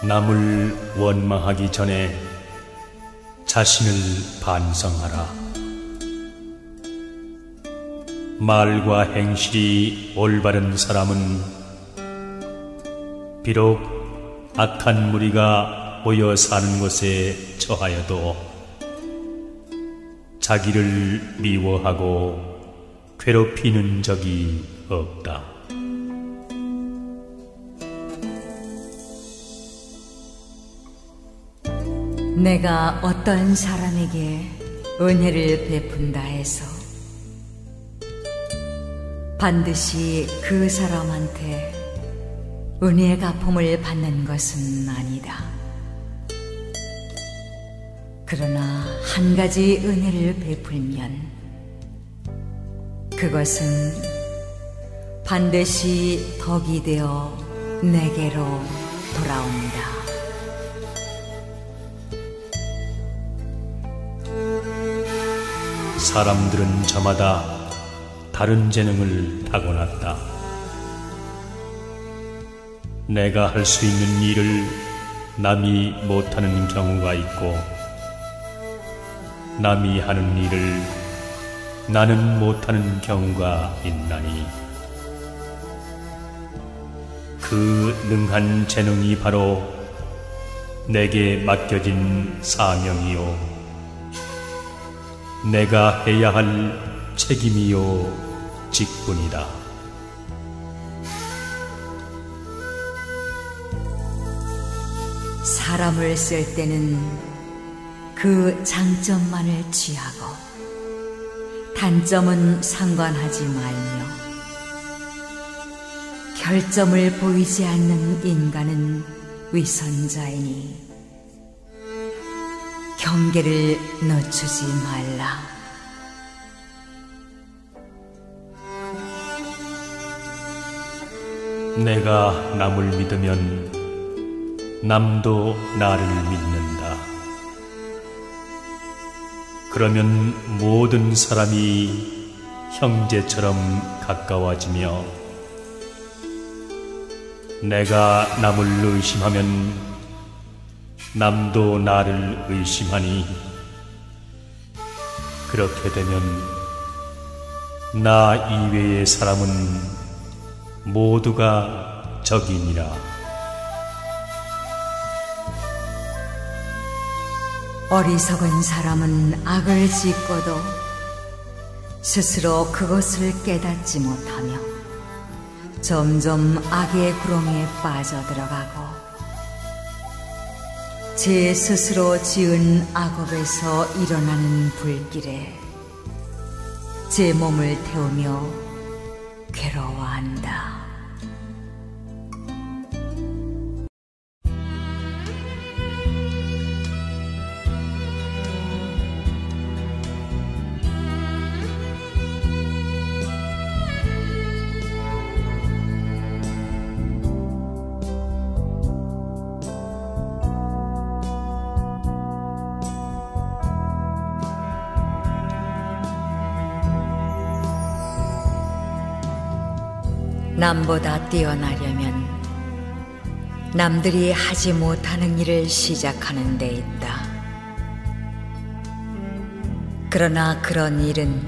남을 원망하기 전에 자신을 반성하라. 말과 행실이 올바른 사람은 비록 악한 무리가 모여 사는 곳에 처하여도 자기를 미워하고 괴롭히는 적이 없다. 내가 어떤 사람에게 은혜를 베푼다 해서 반드시 그 사람한테 은혜의 갚음을 받는 것은 아니다. 그러나 한 가지 은혜를 베풀면 그것은 반드시 덕이 되어 내게로 돌아온다. 사람들은 저마다 다른 재능을 타고났다. 내가 할 수 있는 일을 남이 못하는 경우가 있고, 남이 하는 일을 나는 못하는 경우가 있나니, 그 능한 재능이 바로 내게 맡겨진 사명이요 내가 해야 할 책임이요 직분이다. 사람을 쓸 때는 그 장점만을 취하고 단점은 상관하지 말며, 결점을 보이지 않는 인간은 위선자이니 경계를 늦추지 말라. 내가 남을 믿으면 남도 나를 믿는다. 그러면 모든 사람이 형제처럼 가까워지며, 내가 남을 의심하면 남도 나를 의심하니, 그렇게 되면 나 이외의 사람은 모두가 적이니라. 어리석은 사람은 악을 짓고도 스스로 그것을 깨닫지 못하며 점점 악의 구렁이에 빠져들어가고 제 스스로 지은 악업에서 일어나는 불길에 제 몸을 태우며 괴로워한다. 남보다 뛰어나려면 남들이 하지 못하는 일을 시작하는 데 있다. 그러나 그런 일은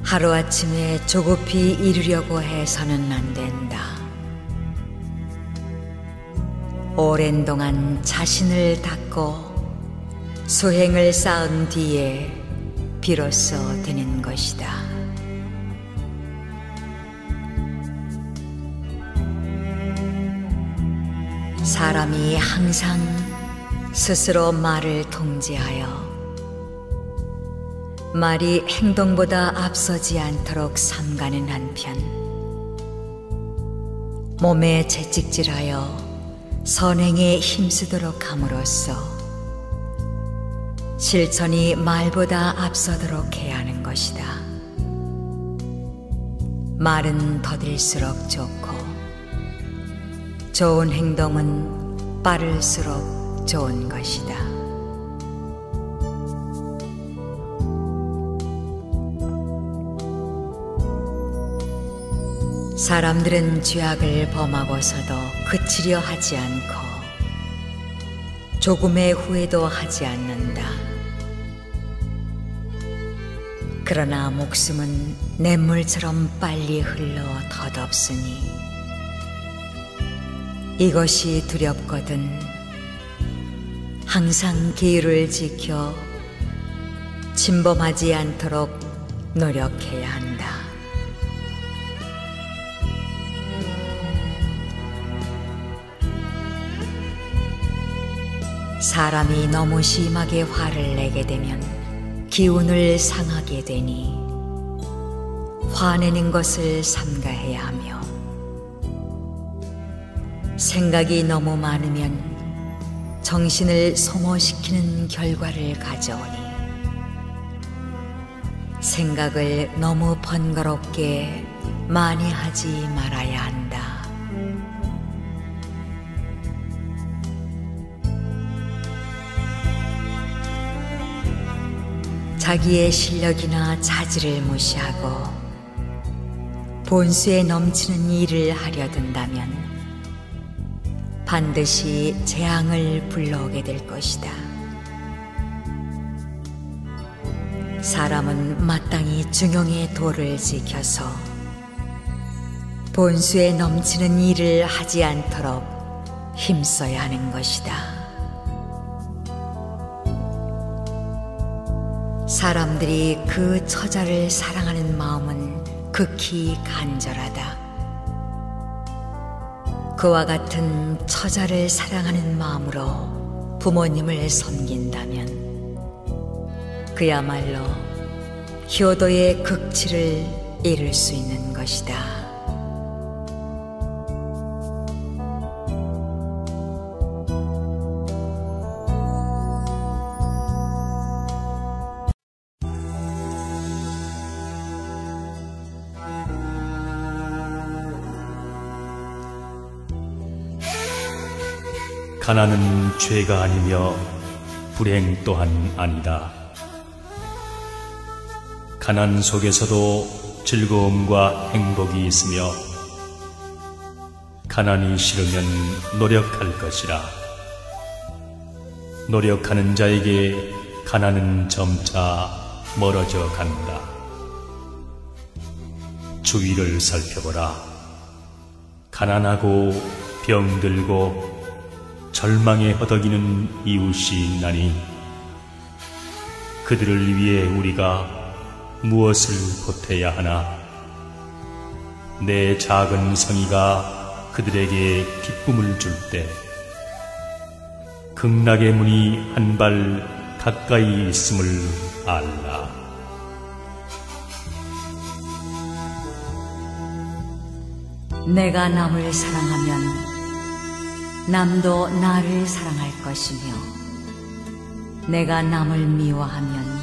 하루아침에 조급히 이루려고 해서는 안 된다. 오랜 동안 자신을 닦고 수행을 쌓은 뒤에 비로소 되는 것이다. 사람이 항상 스스로 말을 통제하여 말이 행동보다 앞서지 않도록 삼가는 한편, 몸에 채찍질하여 선행에 힘쓰도록 함으로써 실천이 말보다 앞서도록 해야 하는 것이다. 말은 더딜수록 좋고 좋은 행동은 빠를수록 좋은 것이다. 사람들은 죄악을 범하고서도 그치려 하지 않고 조금의 후회도 하지 않는다. 그러나 목숨은 냇물처럼 빨리 흘러 덧없으니 이것이 두렵거든 항상 계율을 지켜 침범하지 않도록 노력해야 한다. 사람이 너무 심하게 화를 내게 되면 기운을 상하게 되니 화내는 것을 삼가해야 하며 생각이 너무 많으면 정신을 소모시키는 결과를 가져오니 생각을 너무 번거롭게 많이 하지 말아야 한다. 자기의 실력이나 자질을 무시하고 본수에 넘치는 일을 하려 든다면 반드시 재앙을 불러오게 될 것이다. 사람은 마땅히 중용의 도를 지켜서 본수에 넘치는 일을 하지 않도록 힘써야 하는 것이다. 사람들이 그 처자를 사랑하는 마음은 극히 간절하다. 그와 같은 처자를 사랑하는 마음으로 부모님을 섬긴다면 그야말로 효도의 극치를 이룰 수 있는 것이다. 가난은 죄가 아니며 불행 또한 아니다. 가난 속에서도 즐거움과 행복이 있으며 가난이 싫으면 노력할 것이라. 노력하는 자에게 가난은 점차 멀어져 간다. 주위를 살펴보라. 가난하고 병들고 절망에 허덕이는 이웃이 있나니 그들을 위해 우리가 무엇을 보태야 하나? 내 작은 성의가 그들에게 기쁨을 줄 때 극락의 문이 한 발 가까이 있음을 알라. 내가 남을 사랑하면 남도 나를 사랑할 것이며 내가 남을 미워하면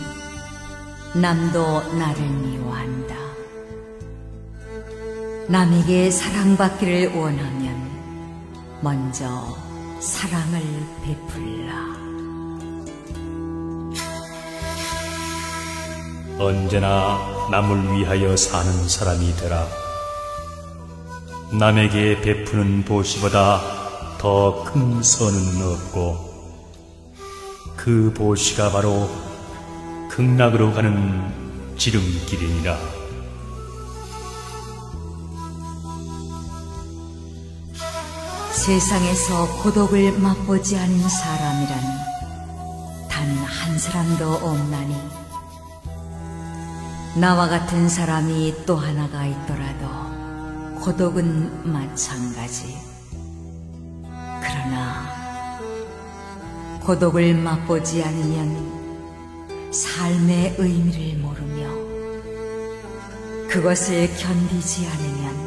남도 나를 미워한다. 남에게 사랑받기를 원하면 먼저 사랑을 베풀라. 언제나 남을 위하여 사는 사람이 되라. 남에게 베푸는 보시보다 더 큰 선은 없고 그 보시가 바로 극락으로 가는 지름길이니라. 세상에서 고독을 맛보지 않은 사람이란 단 한 사람도 없나니 나와 같은 사람이 또 하나가 있더라도 고독은 마찬가지. 그러나 고독을 맛보지 않으면 삶의 의미를 모르며 그것을 견디지 않으면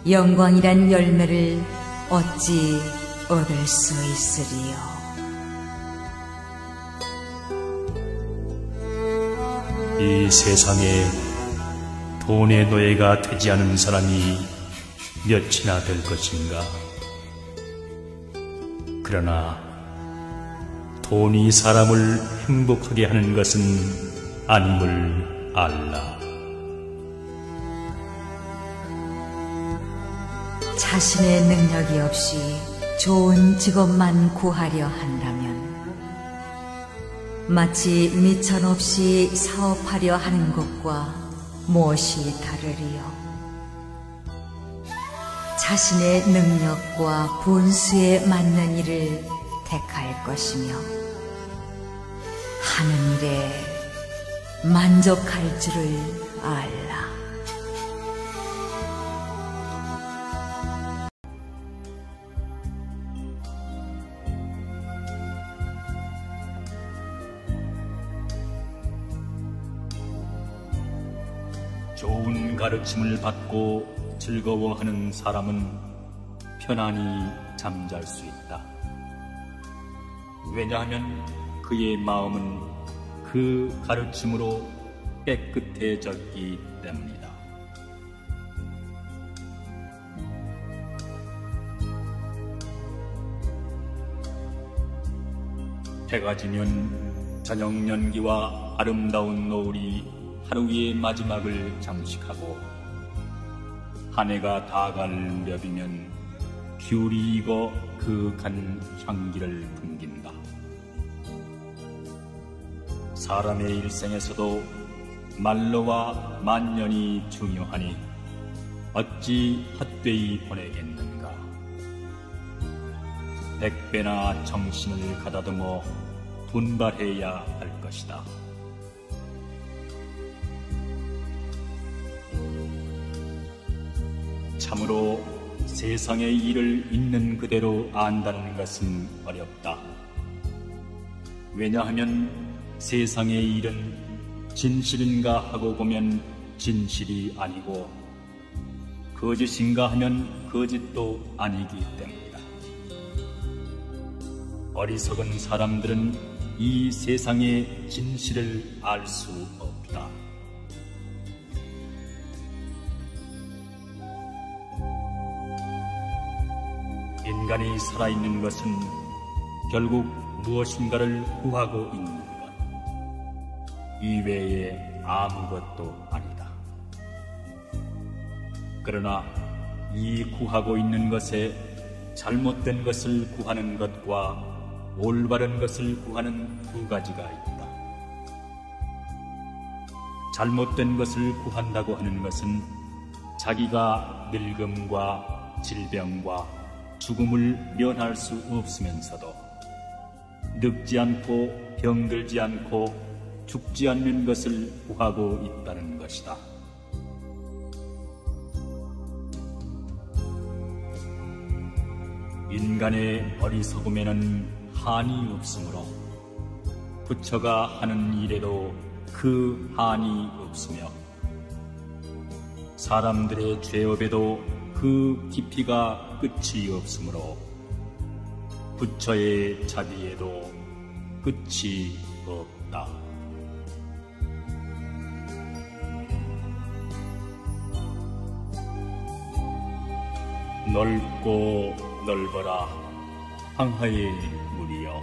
영광이란 열매를 어찌 얻을 수 있으리요. 이 세상에 돈의 노예가 되지 않은 사람이 몇이나 될 것인가? 그러나 돈이 사람을 행복하게 하는 것은 아님을 알라. 자신의 능력이 없이 좋은 직업만 구하려 한다면 마치 미천 없이 사업하려 하는 것과 무엇이 다르리요. 자신의 능력과 본수에 맞는 일을 택할 것이며 하는 일에 만족할 줄을 알라. 좋은 가르침을 받고 즐거워하는 사람은 편안히 잠잘 수 있다. 왜냐하면 그의 마음은 그 가르침으로 깨끗해졌기 때문이다. 해가 지면 저녁 연기와 아름다운 노을이 하루의 마지막을 장식하고 한 해가 다갈 무렵이면 귤이 익어 그윽한 향기를 풍긴다. 사람의 일생에서도 만로와 만년이 중요하니 어찌 헛되이 보내겠는가. 100배나 정신을 가다듬어 분발해야 할 것이다. 참으로 세상의 일을 있는 그대로 안다는 것은 어렵다. 왜냐하면 세상의 일은 진실인가 하고 보면 진실이 아니고 거짓인가 하면 거짓도 아니기 때문이다. 어리석은 사람들은 이 세상의 진실을 알 수 없다. 인간이 살아있는 것은 결국 무엇인가를 구하고 있는 것 이외에 아무것도 아니다. 그러나 이 구하고 있는 것에 잘못된 것을 구하는 것과 올바른 것을 구하는 두 가지가 있다. 잘못된 것을 구한다고 하는 것은 자기가 늙음과 질병과 죽음을 면할 수 없으면서도 늙지 않고 병들지 않고 죽지 않는 것을 구하고 있다는 것이다. 인간의 어리석음에는 한이 없으므로 부처가 하는 일에도 그 한이 없으며 사람들의 죄업에도 그 깊이가 끝이 없으므로 부처의 자비에도 끝이 없다. 넓고 넓어라 황하의 물이여,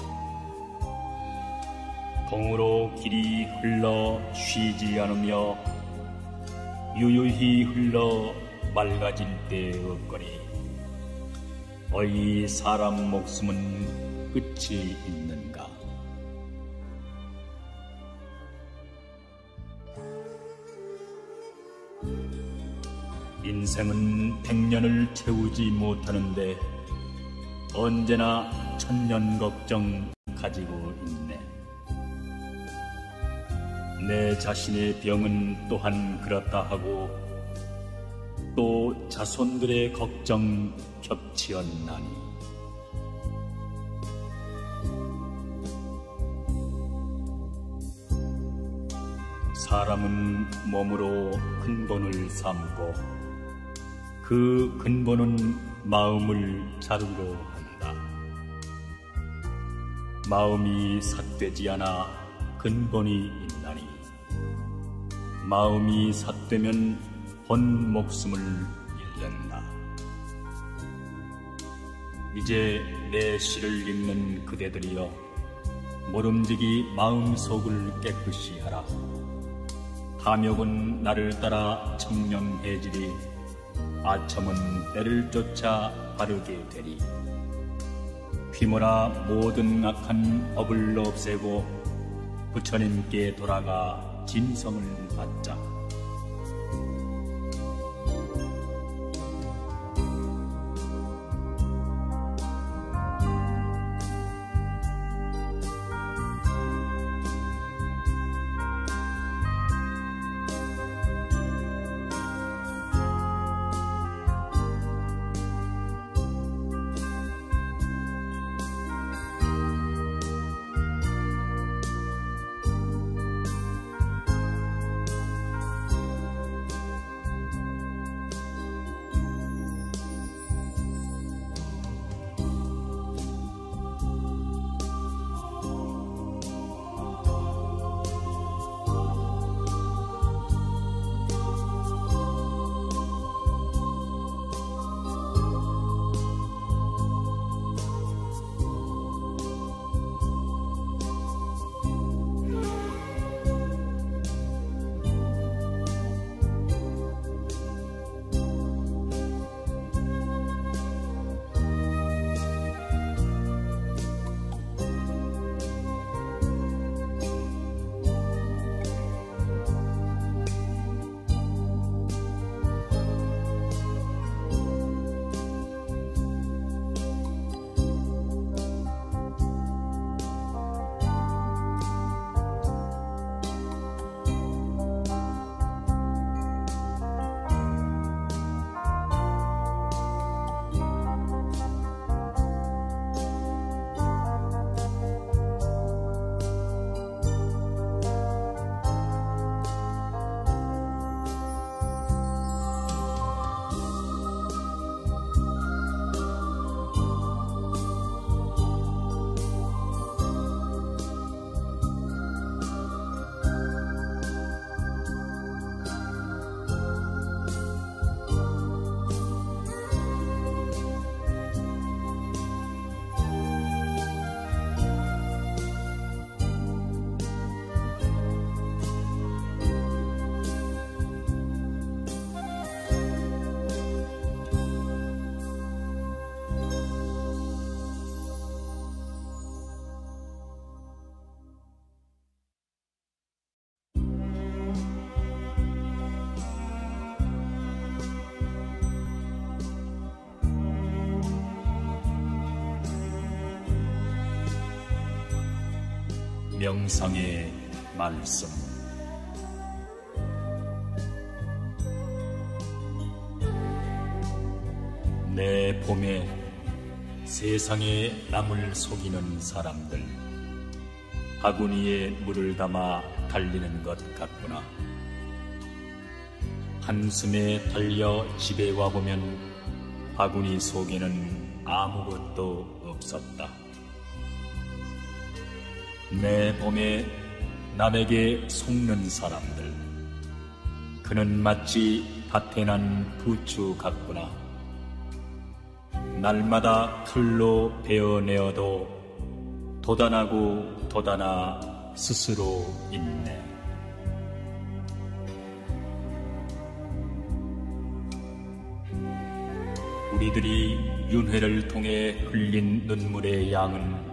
동으로 길이 흘러 쉬지 않으며 유유히 흘러 맑아질 때 없거니 어이 사람 목숨은 끝이 있는가. 인생은 100년을 채우지 못하는데 언제나 1000년 걱정 가지고 있네. 내 자신의 병은 또한 그렇다 하고 또 자손들의 걱정 겹치었나니 사람은 몸으로 근본을 삼고 그 근본은 마음을 자르려 한다. 마음이 삿되지 않아 근본이 있나니 마음이 삿되면 본 목숨을 잃는다. 이제 내 시를 읽는 그대들이여, 모름지기 마음속을 깨끗이 하라. 탐욕은 나를 따라 청렴해지리 아첨은 때를 쫓아 바르게 되리. 귀모라 모든 악한 법을 없애고 부처님께 돌아가 진성을 받자. 명상의 말씀. 내 봄에 세상에 남을 속이는 사람들, 바구니에 물을 담아 달리는 것 같구나. 한숨에 달려 집에 와보면 바구니 속에는 아무것도 없었다. 내 봄에 남에게 속는 사람들, 그는 마치 밭에 난 부추 같구나. 날마다 칼로 베어내어도 도단하고 도단하 스스로 있네. 우리들이 윤회를 통해 흘린 눈물의 양은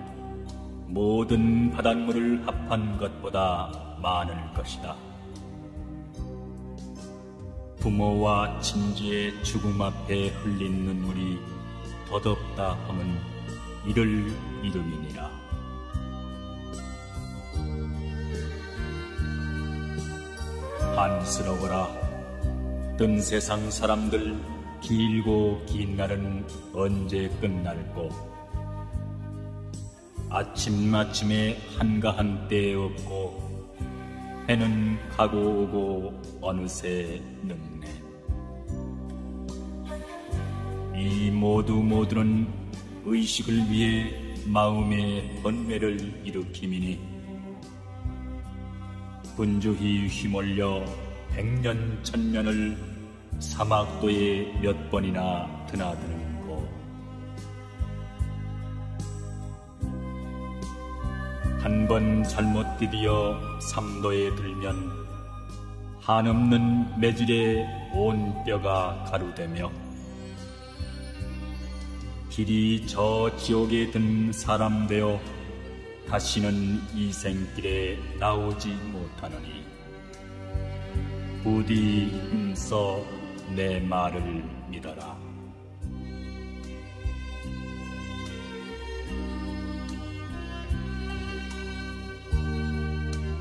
모든 바닷물을 합한 것보다 많을 것이다. 부모와 친지의 죽음 앞에 흘린 눈물이 더덥다 함은 이를 이름이니라. 안쓰러워라. 뜬 세상 사람들, 길고 긴 날은 언제 끝날꼬. 아침마침에 한가한 때 없고 해는 가고 오고 어느새 늙네. 이 모두는 의식을 위해 마음의 번뇌를 일으킴이니 분주히 휘몰려 백년 천년을 사막도에 몇 번이나 드나드는 것. 한 번 잘못 디디어 삼도에 들면 한없는 매질에 온 뼈가 가루되며 길이 저 지옥에 든 사람 되어 다시는 이 생길에 나오지 못하느니 부디 힘써 내 말을 믿어라.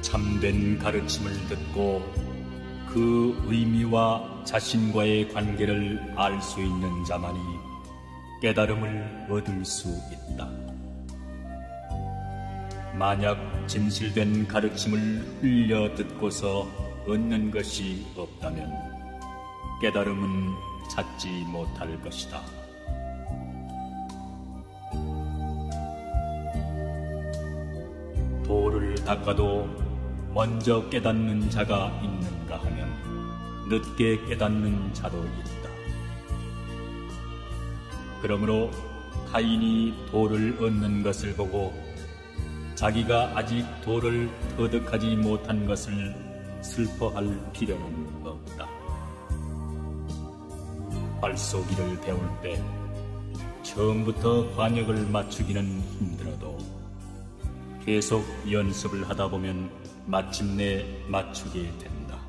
참된 가르침을 듣고 그 의미와 자신과의 관계를 알 수 있는 자만이 깨달음을 얻을 수 있다. 만약 진실된 가르침을 흘려 듣고서 얻는 것이 없다면 깨달음은 찾지 못할 것이다. 돌을 닦아도 먼저 깨닫는 자가 있는가 하면 늦게 깨닫는 자도 있다. 그러므로 타인이 돌을 얻는 것을 보고 자기가 아직 돌을 터득하지 못한 것을 슬퍼할 필요는 없다. 발쏘기를 배울 때 처음부터 관역을 맞추기는 힘들어도 계속 연습을 하다 보면 마침내 맞추게 된다.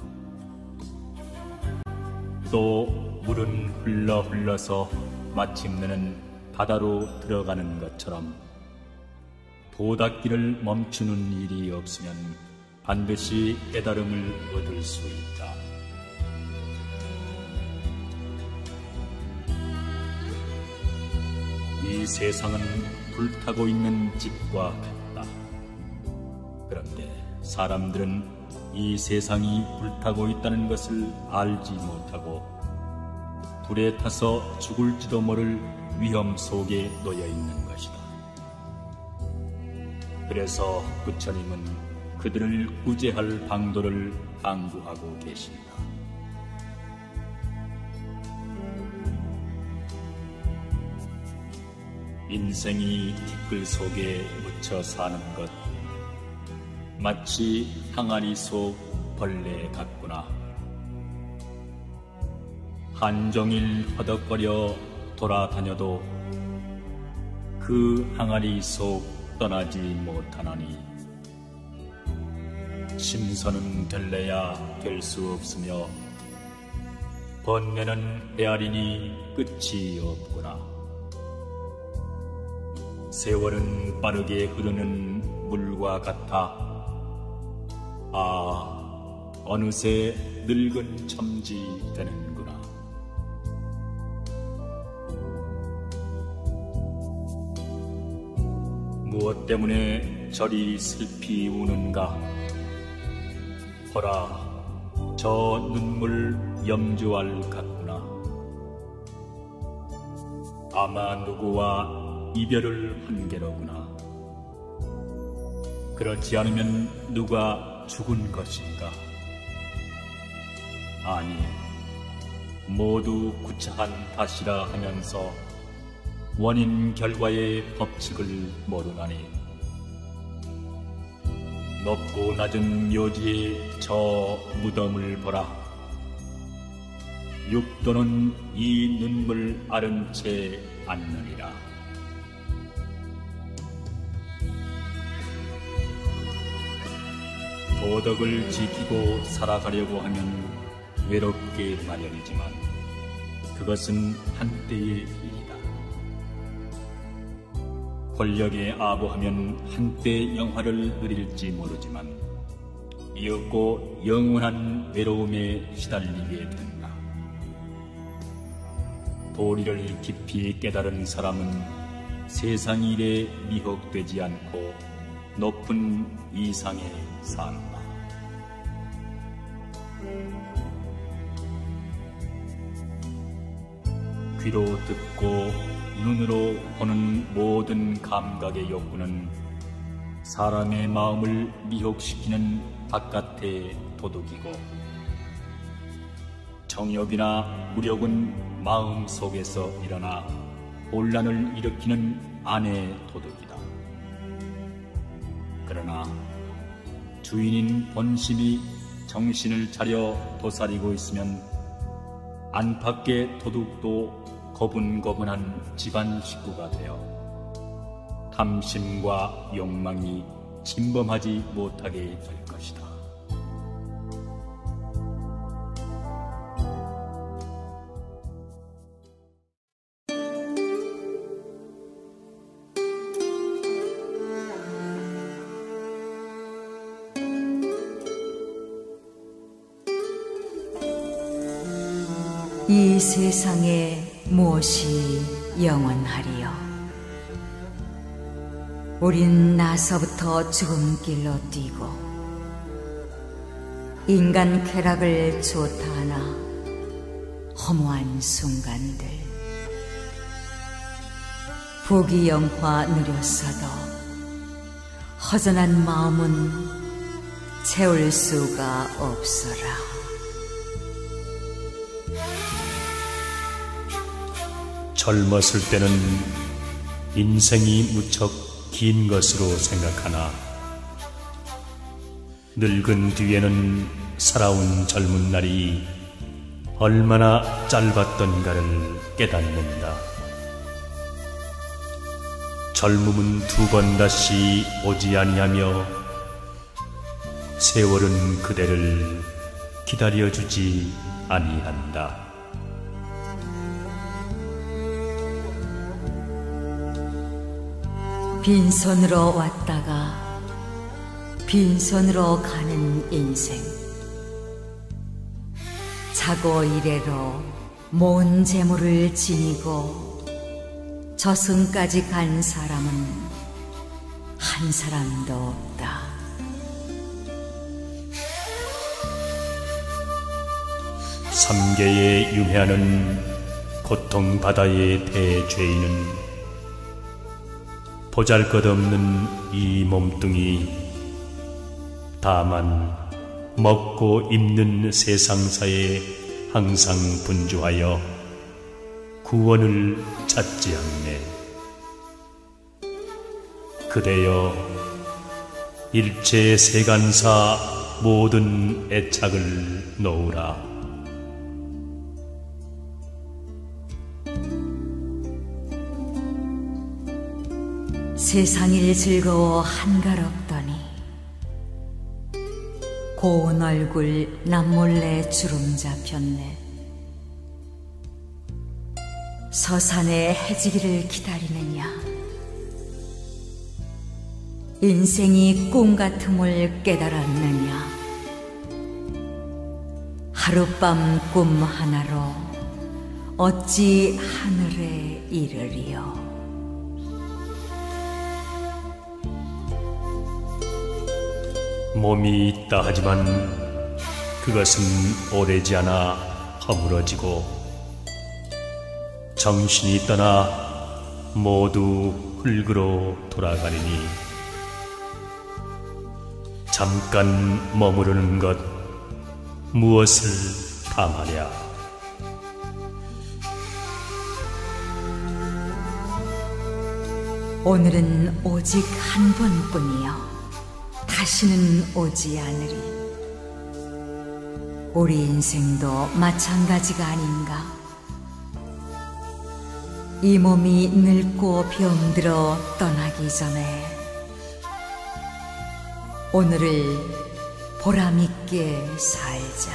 또 물은 흘러서 마침내는 바다로 들어가는 것처럼 도닦기를 멈추는 일이 없으면 반드시 깨달음을 얻을 수 있다. 이 세상은 불타고 있는 집과 같다. 그런데 사람들은 이 세상이 불타고 있다는 것을 알지 못하고 불에 타서 죽을지도 모를 위험 속에 놓여 있는 것이다. 그래서 부처님은 그들을 구제할 방도를 당부하고 계신다. 인생이 티끌 속에 묻혀 사는 것 마치 항아리 속 벌레 같구나. 한종일 허덕거려 돌아다녀도 그 항아리 속 떠나지 못하나니 심선은 될래야 될 수 없으며 번뇌는 헤아리니 끝이 없구나. 세월은 빠르게 흐르는 물과 같아 어느새 늙은 첨지 되는구나. 무엇 때문에 저리 슬피 우는가? 보라, 저 눈물 염주알 같구나. 아마 누구와 이별을 한 게로구나. 그렇지 않으면 누가 죽은 것인가? 아니, 모두 구차한 탓이라 하면서 원인 결과의 법칙을 모르나니 높고 낮은 묘지의 저 무덤을 보라. 육도는 이 눈물 아른 채 앉느니라. 도덕을 지키고 살아가려고 하면 외롭게 마련이지만 그것은 한때의 일이다. 권력에 아부하면 한때 영화를 누릴지 모르지만 이윽고 영원한 외로움에 시달리게 된다. 도리를 깊이 깨달은 사람은 세상 일에 미혹되지 않고 높은 이상에 산다. 귀로 듣고 눈으로 보는 모든 감각의 욕구는 사람의 마음을 미혹시키는 바깥의 도둑이고 정욕이나 무력은 마음 속에서 일어나 혼란을 일으키는 안의 도둑이다. 그러나 주인인 본심이 정신을 차려 도사리고 있으면 안팎의 도둑도 거분거분한 집안 식구가 되어 탐심과 욕망이 침범하지 못하게 될 것이다. 이 세상에 무엇이 영원하리요? 우린 나서부터 죽음길로 뛰고 인간 쾌락을 좋다 하나 허무한 순간들, 부귀영화 누렸어도 허전한 마음은 채울 수가 없어라. 젊었을 때는 인생이 무척 긴 것으로 생각하나 늙은 뒤에는 살아온 젊은 날이 얼마나 짧았던가를 깨닫는다. 젊음은 두 번 다시 오지 아니하며 세월은 그대를 기다려주지 아니한다. 빈손으로 왔다가 빈손으로 가는 인생, 자고 이래로 모은 재물을 지니고 저승까지 간 사람은 한 사람도 없다. 삼계에 유해하는 고통바다의 대죄인은 보잘것없는 이 몸뚱이, 다만 먹고 입는 세상사에 항상 분주하여 구원을 찾지 않네. 그대여, 일체 세간사 모든 애착을 놓으라. 세상일 즐거워 한가롭더니 고운 얼굴 남몰래 주름 잡혔네. 서산에 해지기를 기다리느냐, 인생이 꿈 같음을 깨달았느냐. 하룻밤 꿈 하나로 어찌 하늘에 이르리요. 몸이 있다 하지만 그것은 오래지 않아 허물어지고 정신이 떠나 모두 흙으로 돌아가리니 잠깐 머무르는 것 무엇을 탐하랴. 오늘은 오직 한 번뿐이요, 다시는 오지 않으리. 우리 인생도 마찬가지가 아닌가. 이 몸이 늙고 병들어 떠나기 전에 오늘을 보람있게 살자.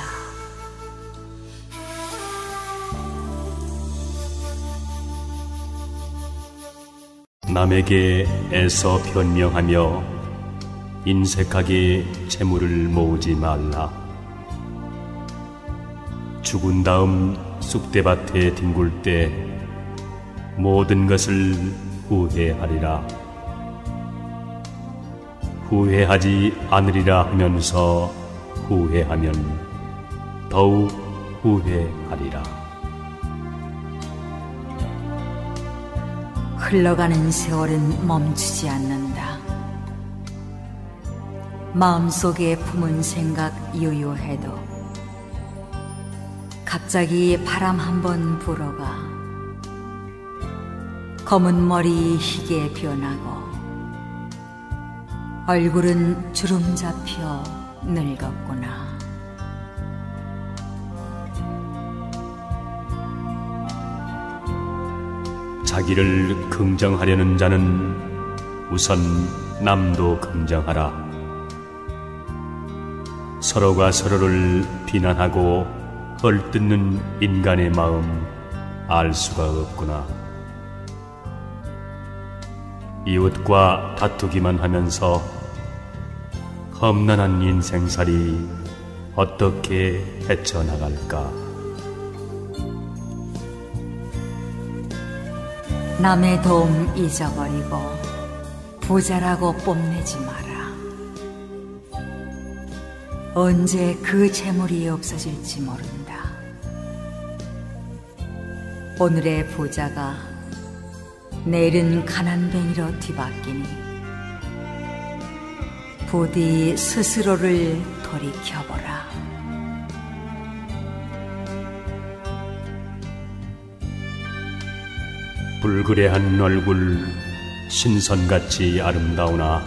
남에게 애써 변명하며 인색하게 재물을 모으지 말라. 죽은 다음 쑥대밭에 뒹굴 때 모든 것을 후회하리라. 후회하지 않으리라 하면서 후회하면 더욱 후회하리라. 흘러가는 세월은 멈추지 않는다. 마음속에 품은 생각 유효해도 갑자기 바람 한번 불어가 검은 머리 희게 변하고 얼굴은 주름 잡혀 늙었구나. 자기를 긍정하려는 자는 우선 남도 긍정하라. 서로가 서로를 비난하고 헐뜯는 인간의 마음 알 수가 없구나. 이웃과 다투기만 하면서 험난한 인생살이 어떻게 헤쳐나갈까? 남의 도움 잊어버리고 부자라고 뽐내지 마라. 언제 그 재물이 없어질지 모른다. 오늘의 부자가 내일은 가난뱅이로 뒤바뀌니 부디 스스로를 돌이켜보라. 불그레한 얼굴 신선같이 아름다우나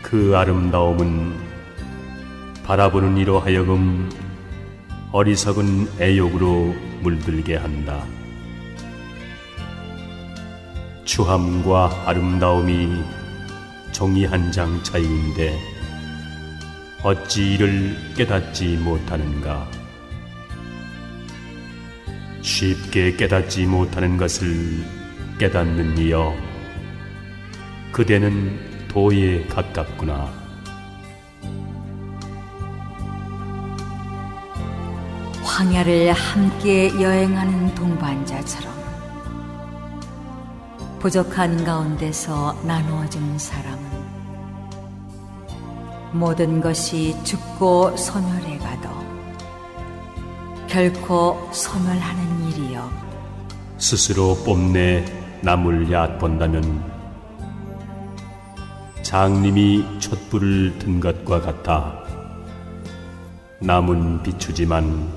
그 아름다움은 바라보는 이로 하여금 어리석은 애욕으로 물들게 한다. 추함과 아름다움이 종이 한 장 차이인데 어찌 이를 깨닫지 못하는가? 쉽게 깨닫지 못하는 것을 깨닫는 이여, 그대는 도에 가깝구나. 황야를 함께 여행하는 동반자처럼 부족한 가운데서 나누어진 사람은 모든 것이 죽고 소멸해 가도 결코 소멸하는 일이 없다. 스스로 뽐내 남을 얕본다면 장님이 촛불을 든 것과 같아 남은 비추지만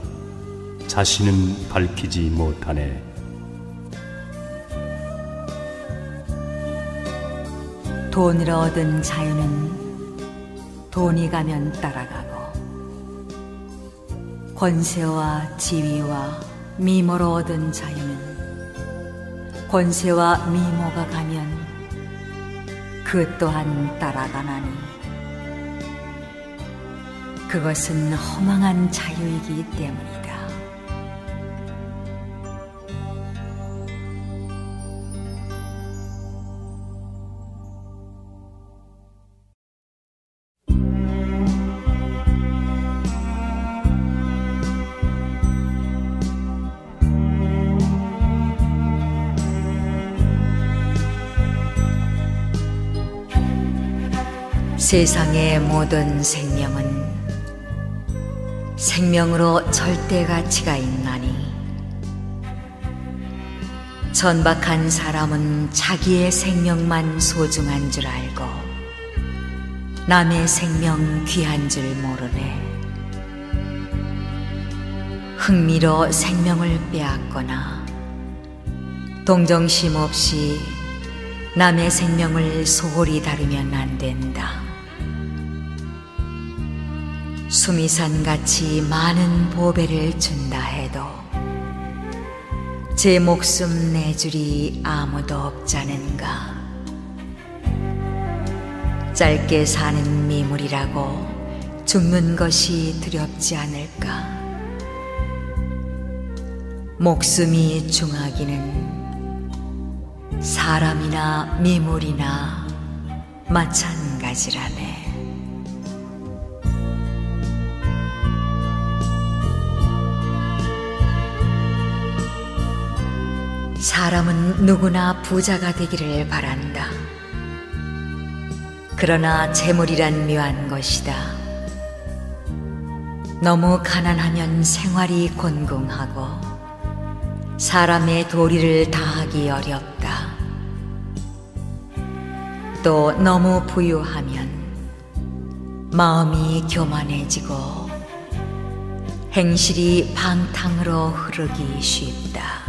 자신은 밝히지 못하네. 돈으로 얻은 자유는 돈이 가면 따라가고 권세와 지위와 미모로 얻은 자유는 권세와 미모가 가면 그 또한 따라가나니 그것은 허망한 자유이기 때문이다. 세상의 모든 생명은 생명으로 절대 가치가 있나니 천박한 사람은 자기의 생명만 소중한 줄 알고 남의 생명 귀한 줄 모르네. 흥미로 생명을 빼앗거나 동정심 없이 남의 생명을 소홀히 다루면 안 된다. 수미산같이 많은 보배를 준다 해도 제 목숨 내줄이 아무도 없자는가. 짧게 사는 미물이라고 죽는 것이 두렵지 않을까. 목숨이 중하기는 사람이나 미물이나 마찬가지라네. 사람은 누구나 부자가 되기를 바란다. 그러나 재물이란 묘한 것이다. 너무 가난하면 생활이 곤궁하고 사람의 도리를 다하기 어렵다. 또 너무 부유하면 마음이 교만해지고 행실이 방탕으로 흐르기 쉽다.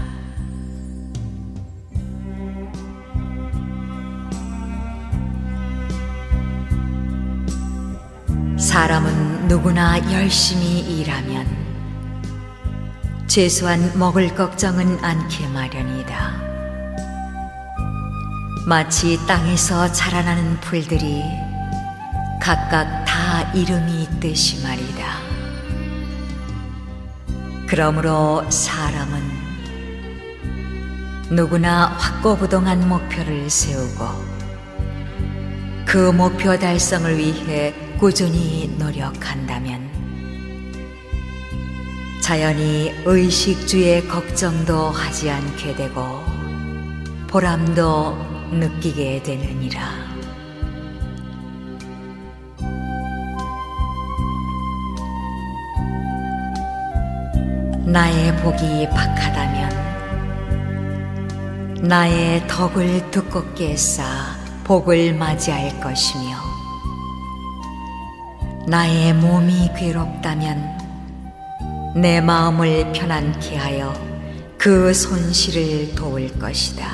사람은 누구나 열심히 일하면 최소한 먹을 걱정은 않게 마련이다. 마치 땅에서 자라나는 풀들이 각각 다 이름이 있듯이 말이다. 그러므로 사람은 누구나 확고부동한 목표를 세우고 그 목표 달성을 위해 꾸준히 노력한다면 자연히 의식주의 걱정도 하지 않게 되고 보람도 느끼게 되느니라. 나의 복이 박하다면 나의 덕을 두껍게 쌓아 복을 맞이할 것이며 나의 몸이 괴롭다면 내 마음을 편안케 하여 그 손실을 도울 것이다.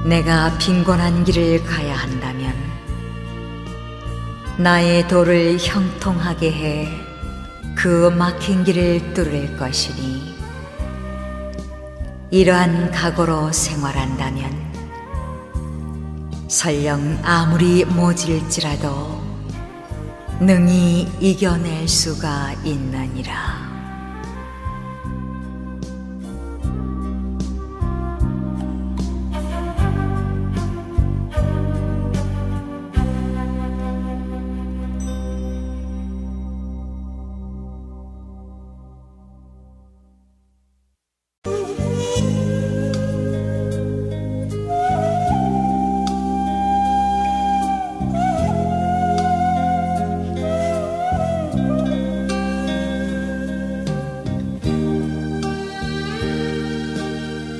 내가 빈곤한 길을 가야 한다면 나의 도를 형통하게 해 그 막힌 길을 뚫을 것이니 이러한 각오로 생활한다면 설령 아무리 모질지라도 능히 이겨낼 수가 있느니라.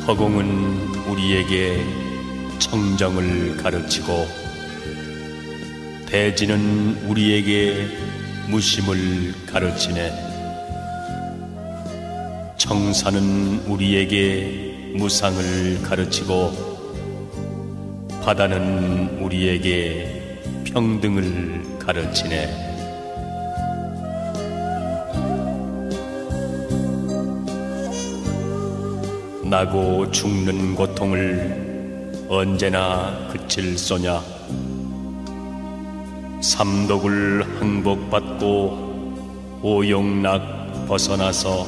허공은 우리에게 청정을 가르치고 대지는 우리에게 무심을 가르치네. 청산은 우리에게 무상을 가르치고 바다는 우리에게 평등을 가르치네. 나고 죽는 고통을 언제나 그칠 소냐. 삼독을 항복받고 오용락 벗어나서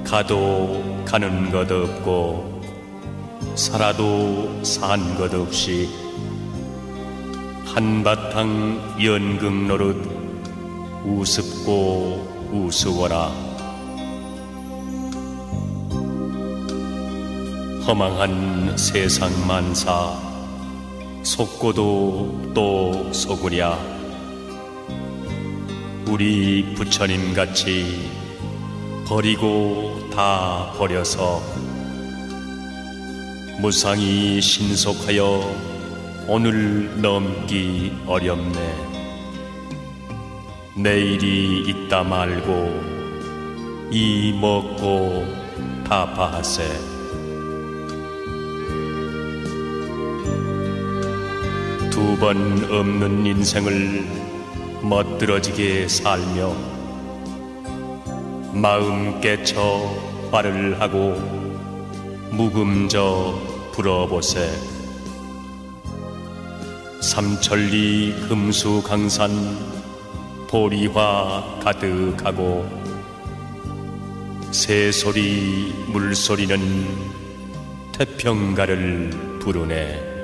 가도 가는 것 없고 살아도 산 것 없이 한바탕 연극 노릇 우습고 우스워라. 허망한 세상 만사 속고도 또 속으랴. 우리 부처님같이 버리고 다 버려서 무상히 신속하여 오늘 넘기 어렵네. 내일이 있다 말고 이 먹고 다 파하세. 두 번 없는 인생을 멋들어지게 살며 마음 깨쳐 발을 하고 묵음져 불어보세. 삼천리 금수강산 보리화 가득하고 새소리 물소리는 태평가를 부르네.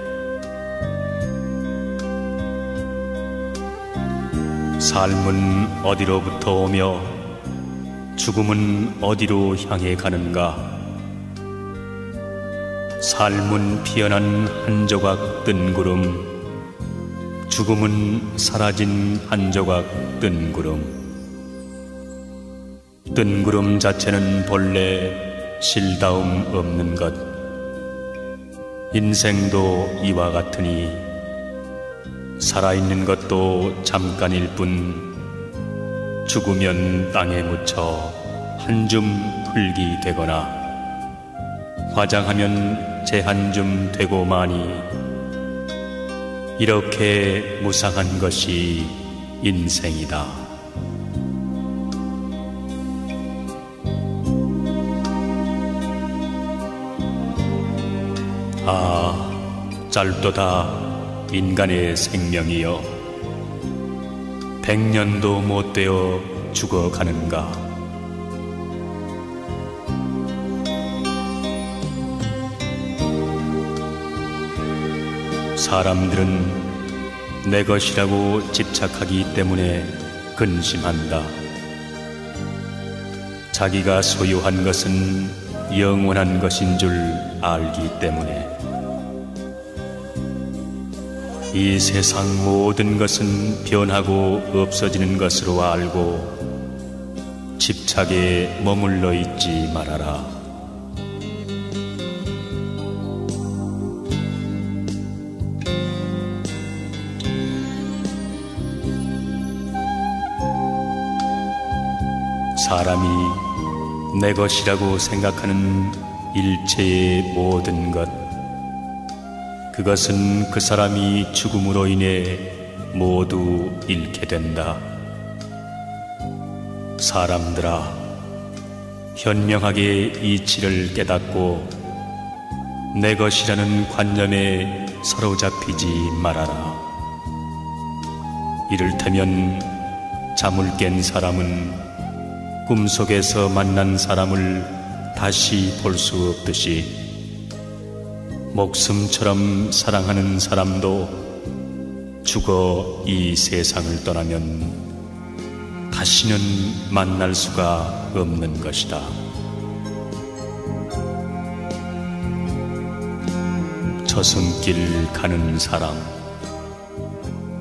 삶은 어디로부터 오며 죽음은 어디로 향해 가는가. 삶은 피어난 한 조각 뜬구름, 죽음은 사라진 한 조각 뜬구름. 뜬구름 자체는 본래 실다움 없는 것. 인생도 이와 같으니 살아있는 것도 잠깐일 뿐 죽으면 땅에 묻혀 한 줌 흙이 되거나 화장하면 재 한 줌 되고 마니 이렇게 무상한 것이 인생이다. 아, 짧도다 인간의 생명이여, 100년도 못 되어 죽어가는가. 사람들은 내 것이라고 집착하기 때문에 근심한다. 자기가 소유한 것은 영원한 것인 줄 알기 때문에. 이 세상 모든 것은 변하고 없어지는 것으로 알고 집착에 머물러 있지 말아라. 사람이 내 것이라고 생각하는 일체의 모든 것, 그것은 그 사람이 죽음으로 인해 모두 잃게 된다. 사람들아, 현명하게 이치를 깨닫고 내 것이라는 관념에 사로잡히지 말아라. 이를테면 잠을 깬 사람은 꿈속에서 만난 사람을 다시 볼 수 없듯이 목숨처럼 사랑하는 사람도 죽어 이 세상을 떠나면 다시는 만날 수가 없는 것이다. 저승길 가는 사람,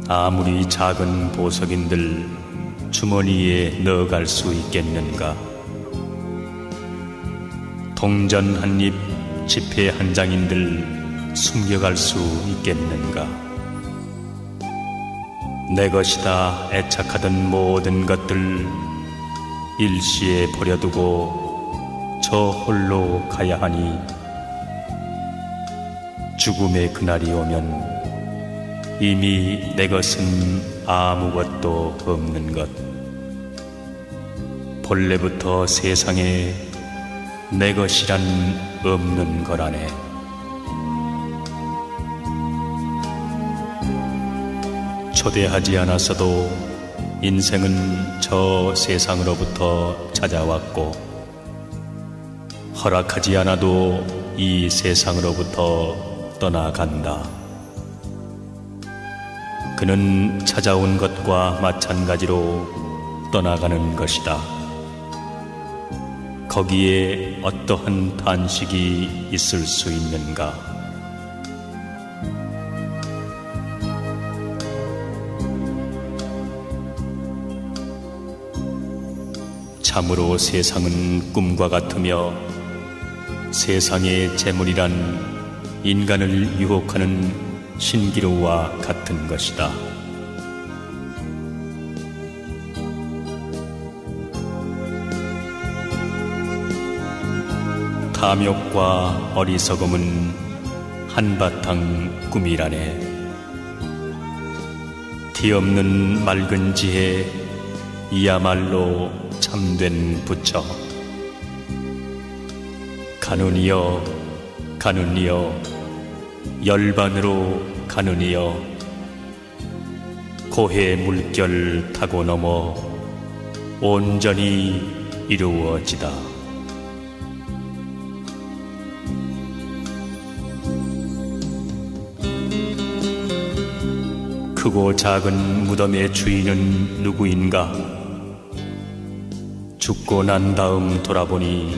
아무리 작은 보석인들 주머니에 넣어갈 수 있겠는가? 동전 한 입, 지폐 한 장인들 숨겨갈 수 있겠는가? 내 것이다 애착하던 모든 것들 일시에 버려두고 저 홀로 가야 하니 죽음의 그날이 오면 이미 내 것은 아무것도 없는 것. 본래부터 세상에 내 것이란 없는 거라네. 초대하지 않았어도 인생은 저 세상으로부터 찾아왔고, 허락하지 않아도 이 세상으로부터 떠나간다. 그는 찾아온 것과 마찬가지로 떠나가는 것이다. 거기에 어떠한 단식이 있을 수 있는가? 참으로 세상은 꿈과 같으며 세상의 재물이란 인간을 유혹하는 신기루와 같은 것이다. 탐욕과 어리석음은 한바탕 꿈이라네. 뒤없는 맑은 지혜, 이야말로 참된 부처. 가느니여 가느니여 열반으로 가느니여 고해 물결 타고 넘어 온전히 이루어지다. 크고 작은 무덤의 주인은 누구인가? 죽고 난 다음 돌아보니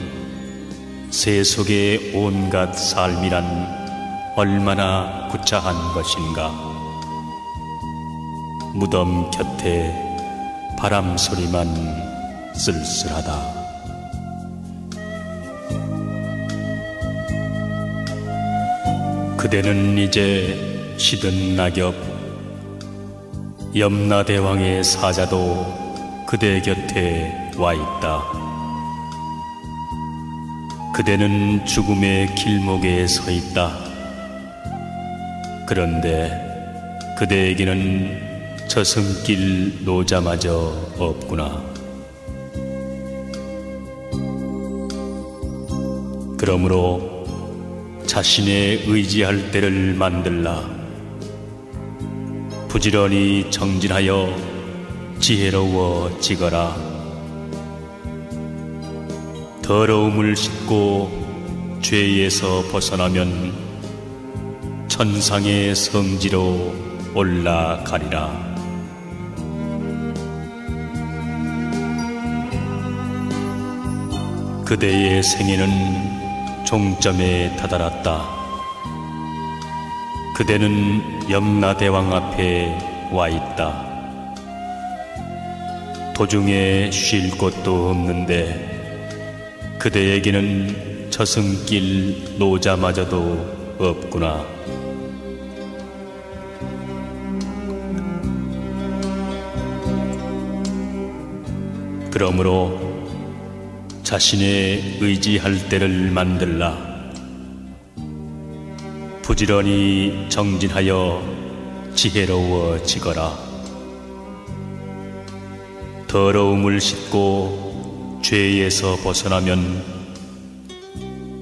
세속의 온갖 삶이란 얼마나 구차한 것인가. 무덤 곁에 바람 소리만 쓸쓸하다. 그대는 이제 시든 낙엽, 염라대왕의 사자도 그대 곁에 와 있다. 그대는 죽음의 길목에 서 있다. 그런데 그대에게는 저승길 노자마저 없구나. 그러므로 자신의 의지할 때를 만들라. 부지런히 정진하여 지혜로워지거라. 더러움을 씻고 죄에서 벗어나면 천상의 성지로 올라가리라. 그대의 생애는 종점에 다다랐다. 그대는 염라대왕 앞에 와 있다. 도중에 쉴 곳도 없는데 그대에게는 저승길 노자마저도 없구나. 그러므로 자신의 의지할 때를 만들라. 부지런히 정진하여 지혜로워지거라. 더러움을 씻고 죄에서 벗어나면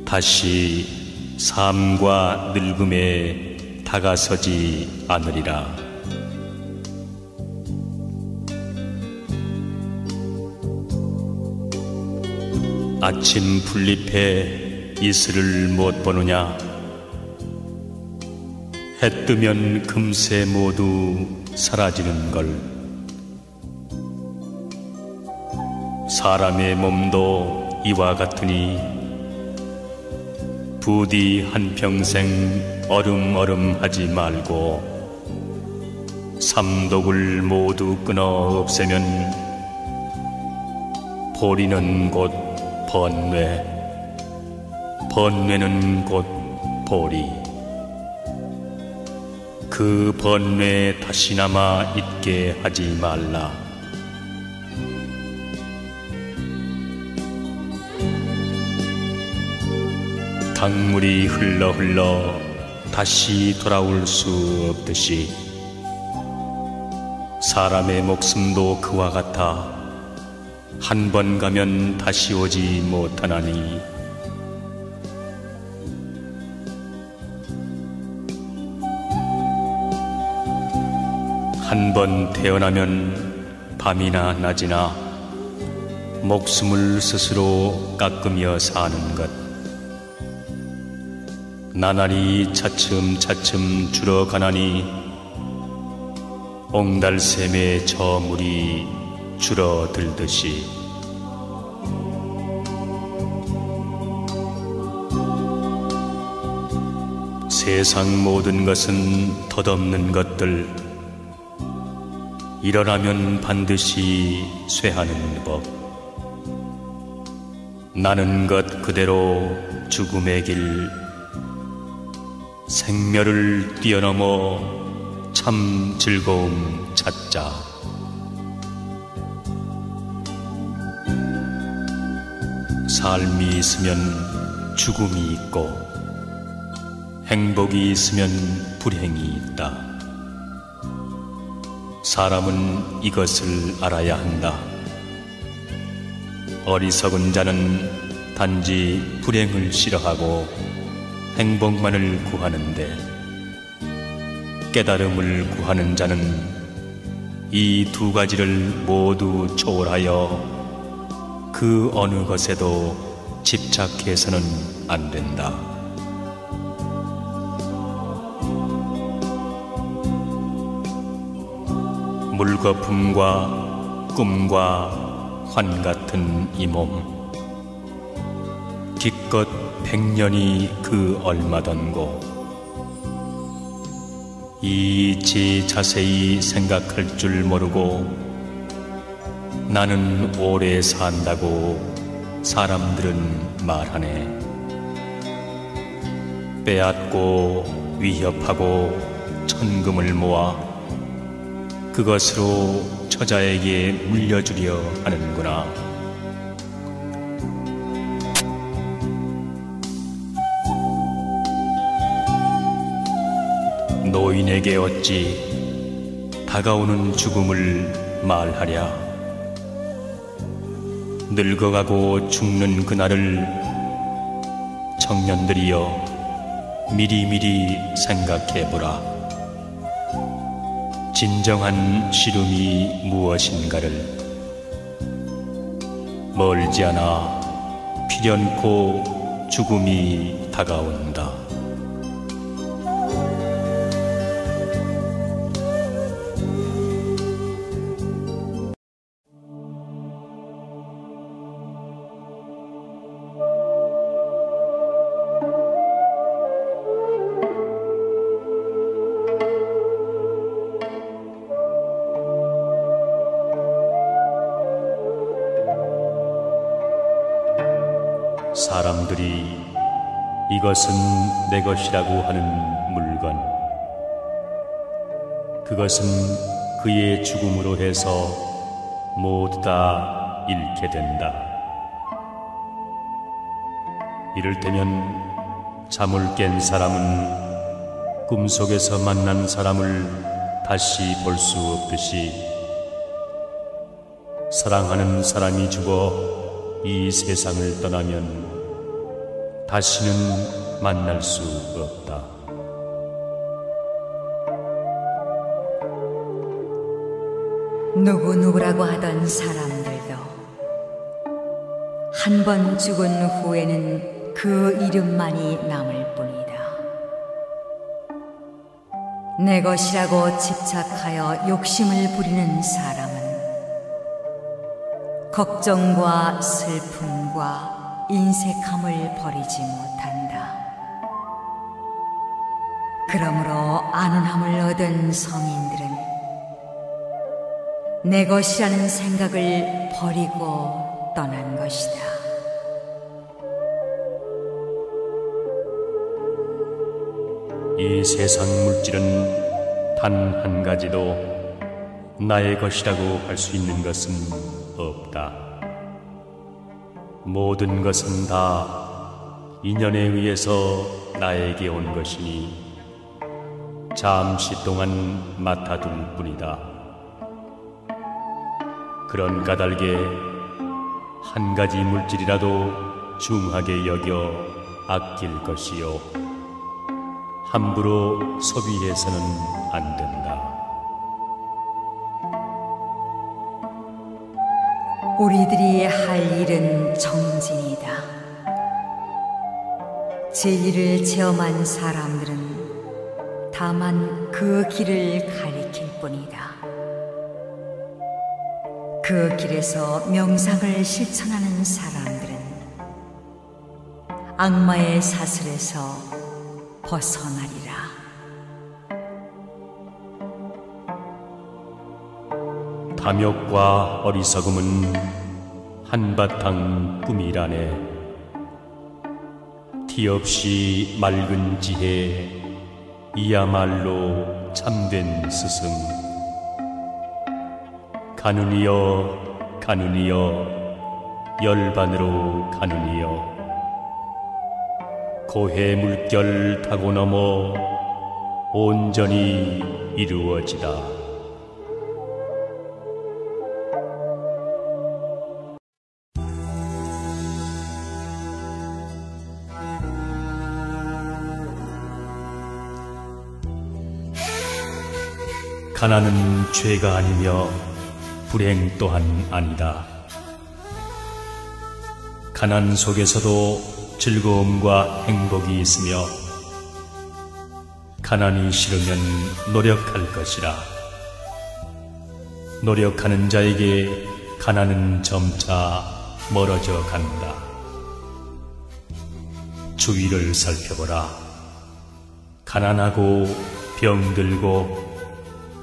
다시 삶과 늙음에 다가서지 않으리라. 아침 풀잎에 이슬을 못 보느냐. 해 뜨면 금세 모두 사라지는 걸. 사람의 몸도 이와 같으니 부디 한평생 어름어름하지 말고 삼독을 모두 끊어 없애면 보리는 곧 번뇌, 번뇌는 곧 보리. 그 번뇌 다시나마 있게 하지 말라. 강물이 흘러 다시 돌아올 수 없듯이 사람의 목숨도 그와 같아 한 번 가면 다시 오지 못하나니 한 번 태어나면 밤이나 낮이나 목숨을 스스로 깎으며 사는 것. 나날이 차츰차츰 줄어가나니 옹달샘의 저물이 줄어들듯이 세상 모든 것은 덧없는 것들. 일어나면 반드시 쇠하는 법. 나는 것 그대로 죽음의 길. 생멸을 뛰어넘어 참 즐거움 찾자. 삶이 있으면 죽음이 있고 행복이 있으면 불행이 있다. 사람은 이것을 알아야 한다. 어리석은 자는 단지 불행을 싫어하고 행복만을 구하는데 깨달음을 구하는 자는 이 두 가지를 모두 초월하여 그 어느 것에도 집착해서는 안 된다. 물거품과 꿈과 환 같은 이 몸, 기껏 100년이 그 얼마던고. 이치 자세히 생각할 줄 모르고 나는 오래 산다고 사람들은 말하네. 빼앗고 위협하고 천금을 모아 그것으로 처자에게 물려주려 하는구나. 노인에게 어찌 다가오는 죽음을 말하랴. 늙어가고 죽는 그날을 청년들이여 미리미리 생각해보라. 진정한 시름이 무엇인가를. 멀지 않아 필연코 죽음이 다가온다. 사람들이 이것은 내 것이라고 하는 물건, 그것은 그의 죽음으로 해서 모두 다 잃게 된다. 이를테면 잠을 깬 사람은 꿈속에서 만난 사람을 다시 볼 수 없듯이, 사랑하는 사람이 죽어 이 세상을 떠나면 다시는 만날 수 없다. 누구누구라고 하던 사람들도 한 번 죽은 후에는 그 이름만이 남을 뿐이다. 내 것이라고 집착하여 욕심을 부리는 사람은 걱정과 슬픔과 인색함을 버리지 못한다. 그러므로 안온함을 얻은 성인들은 내 것이라는 생각을 버리고 떠난 것이다. 이 세상 물질은 단 한 가지도 나의 것이라고 할 수 있는 것은 없다. 모든 것은 다 인연에 의해서 나에게 온 것이니 잠시 동안 맡아둘 뿐이다. 그런 까닭에 한 가지 물질이라도 중하게 여겨 아낄 것이요, 함부로 소비해서는 안 된다. 우리들이 할 일은 정진이다. 진리를 체험한 사람들은 다만 그 길을 가리킬 뿐이다. 그 길에서 명상을 실천하는 사람들은 악마의 사슬에서 벗어나리라. 탐욕과 어리석음은 한바탕 꿈이라네. 티 없이 맑은 지혜, 이야말로 참된 스승. 가누니여 가누니여 열반으로 가누니여, 고해 물결 타고 넘어 온전히 이루어지다. 가난은 죄가 아니며 불행 또한 아니다. 가난 속에서도 즐거움과 행복이 있으며, 가난이 싫으면 노력할 것이라. 노력하는 자에게 가난은 점차 멀어져 간다. 주위를 살펴보라. 가난하고 병들고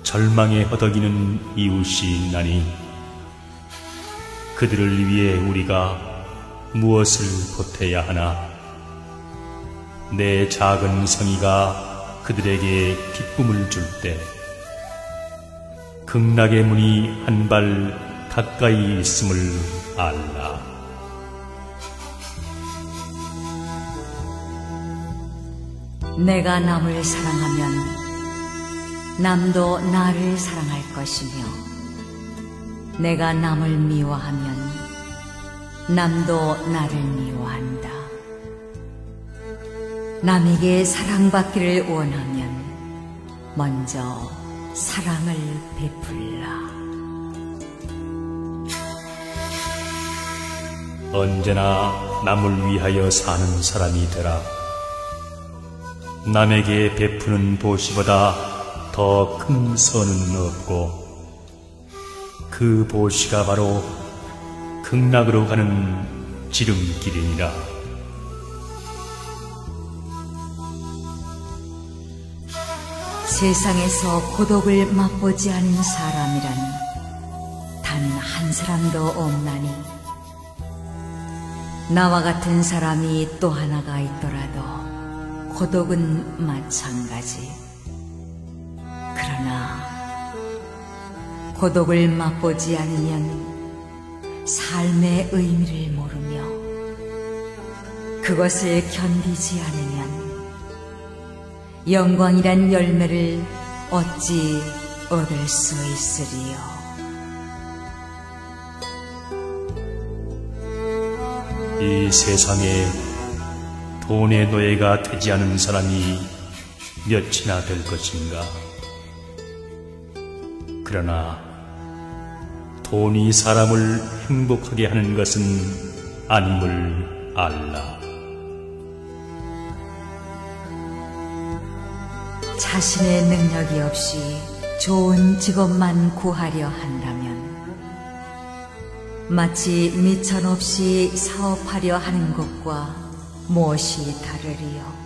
절망에 허덕이는 이웃이 있나니, 그들을 위해 우리가 무엇을 보태야 하나? 내 작은 성의가 그들에게 기쁨을 줄 때, 극락의 문이 한 발 가까이 있음을 알라. 내가 남을 사랑하면 남도 나를 사랑할 것이며, 내가 남을 미워하면 남도 나를 미워한다. 남에게 사랑받기를 원하면 먼저 사랑을 베풀라. 언제나 남을 위하여 사는 사람이 되라. 남에게 베푸는 보시보다 더 큰 선은 없고 그 보시가 바로 극락으로 가는 지름길이니라. 세상에서 고독을 맛보지 않은 사람이란 단 한 사람도 없나니 나와 같은 사람이 또 하나가 있더라도 고독은 마찬가지. 그러나 고독을 맛보지 않으면 삶의 의미를 모르며 그것을 견디지 않으면 영광이란 열매를 어찌 얻을 수 있으리요. 이 세상에 돈의 노예가 되지 않은 사람이 몇이나 될 것인가? 그러나 돈이 사람을 행복하게 하는 것은 아님을 알라. 자신의 능력이 없이 좋은 직업만 구하려 한다면 마치 미천 없이 사업하려 하는 것과 무엇이 다르리요.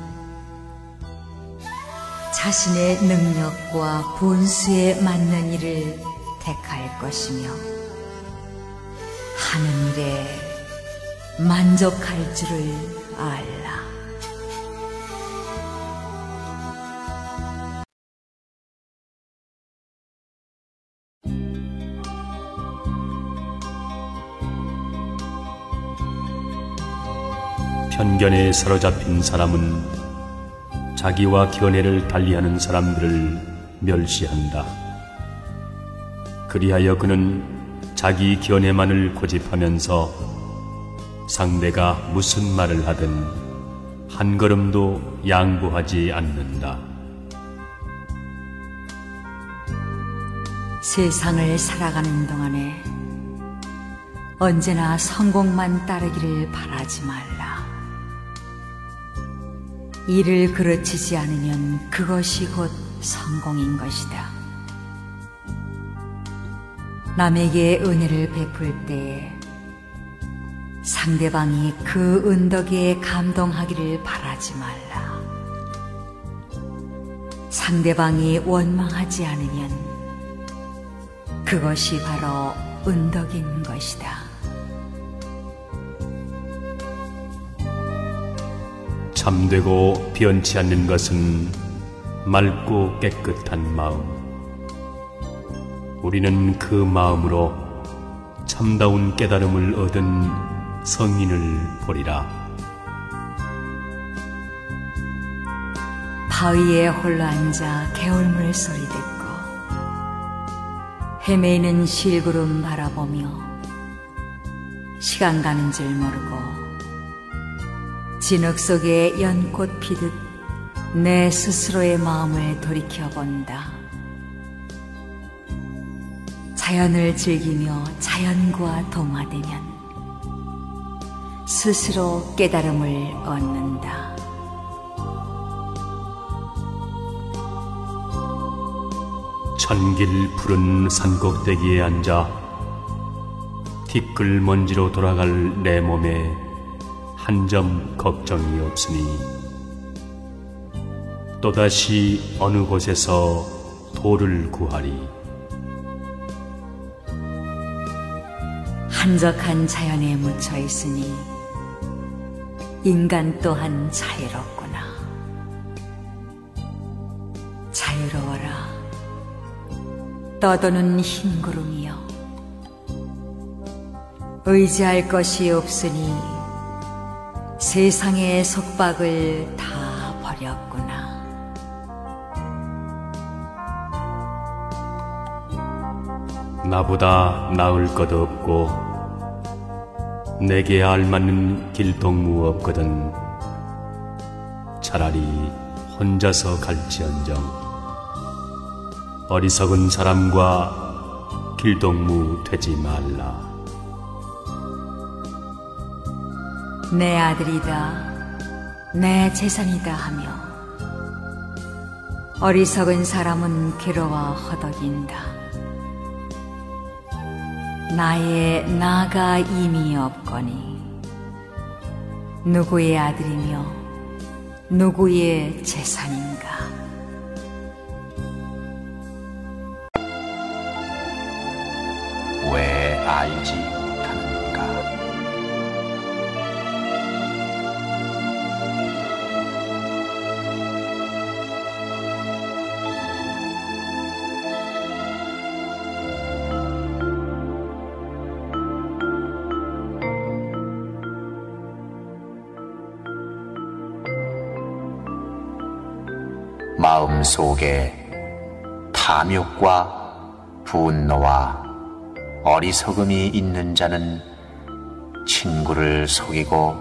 자신의 능력과 분수에 맞는 일을 택할 것이며 하는 일에 만족할 줄을 알라. 편견에 사로잡힌 사람은 자기와 견해를 달리하는 사람들을 멸시한다. 그리하여 그는 자기 견해만을 고집하면서 상대가 무슨 말을 하든 한 걸음도 양보하지 않는다. 세상을 살아가는 동안에 언제나 성공만 따르기를 바라지 말라. 일을 그르치지 않으면 그것이 곧 성공인 것이다. 남에게 은혜를 베풀 때에 상대방이 그 은덕에 감동하기를 바라지 말라. 상대방이 원망하지 않으면 그것이 바로 은덕인 것이다. 참되고 변치 않는 것은 맑고 깨끗한 마음. 우리는 그 마음으로 참다운 깨달음을 얻은 성인을 보리라. 바위에 홀로 앉아 개울물 소리 듣고 헤매이는 실구름 바라보며 시간 가는 줄 모르고 진흙 속에 연꽃 피듯 내 스스로의 마음을 돌이켜본다. 자연을 즐기며 자연과 동화되면 스스로 깨달음을 얻는다. 천길 푸른 산꼭대기에 앉아 티끌 먼지로 돌아갈 내 몸에 한 점 걱정이 없으니 또다시 어느 곳에서 돌을 구하리. 한적한 자연에 묻혀 있으니 인간 또한 자유롭구나. 자유로워라, 떠도는 흰 구름이여. 의지할 것이 없으니 세상의 속박을 다 버렸구나. 나보다 나을 것 없고 내게 알맞는 길동무 없거든. 차라리 혼자서 갈지언정 어리석은 사람과 길동무 되지 말라. 내 아들이다, 내 재산이다 하며 어리석은 사람은 괴로워 허덕인다. 나의 나가 이미 없거니 누구의 아들이며 누구의 재산인가. 왜 알지 못하는가? 마음속에 탐욕과 분노와 어리석음이 있는 자는 친구를 속이고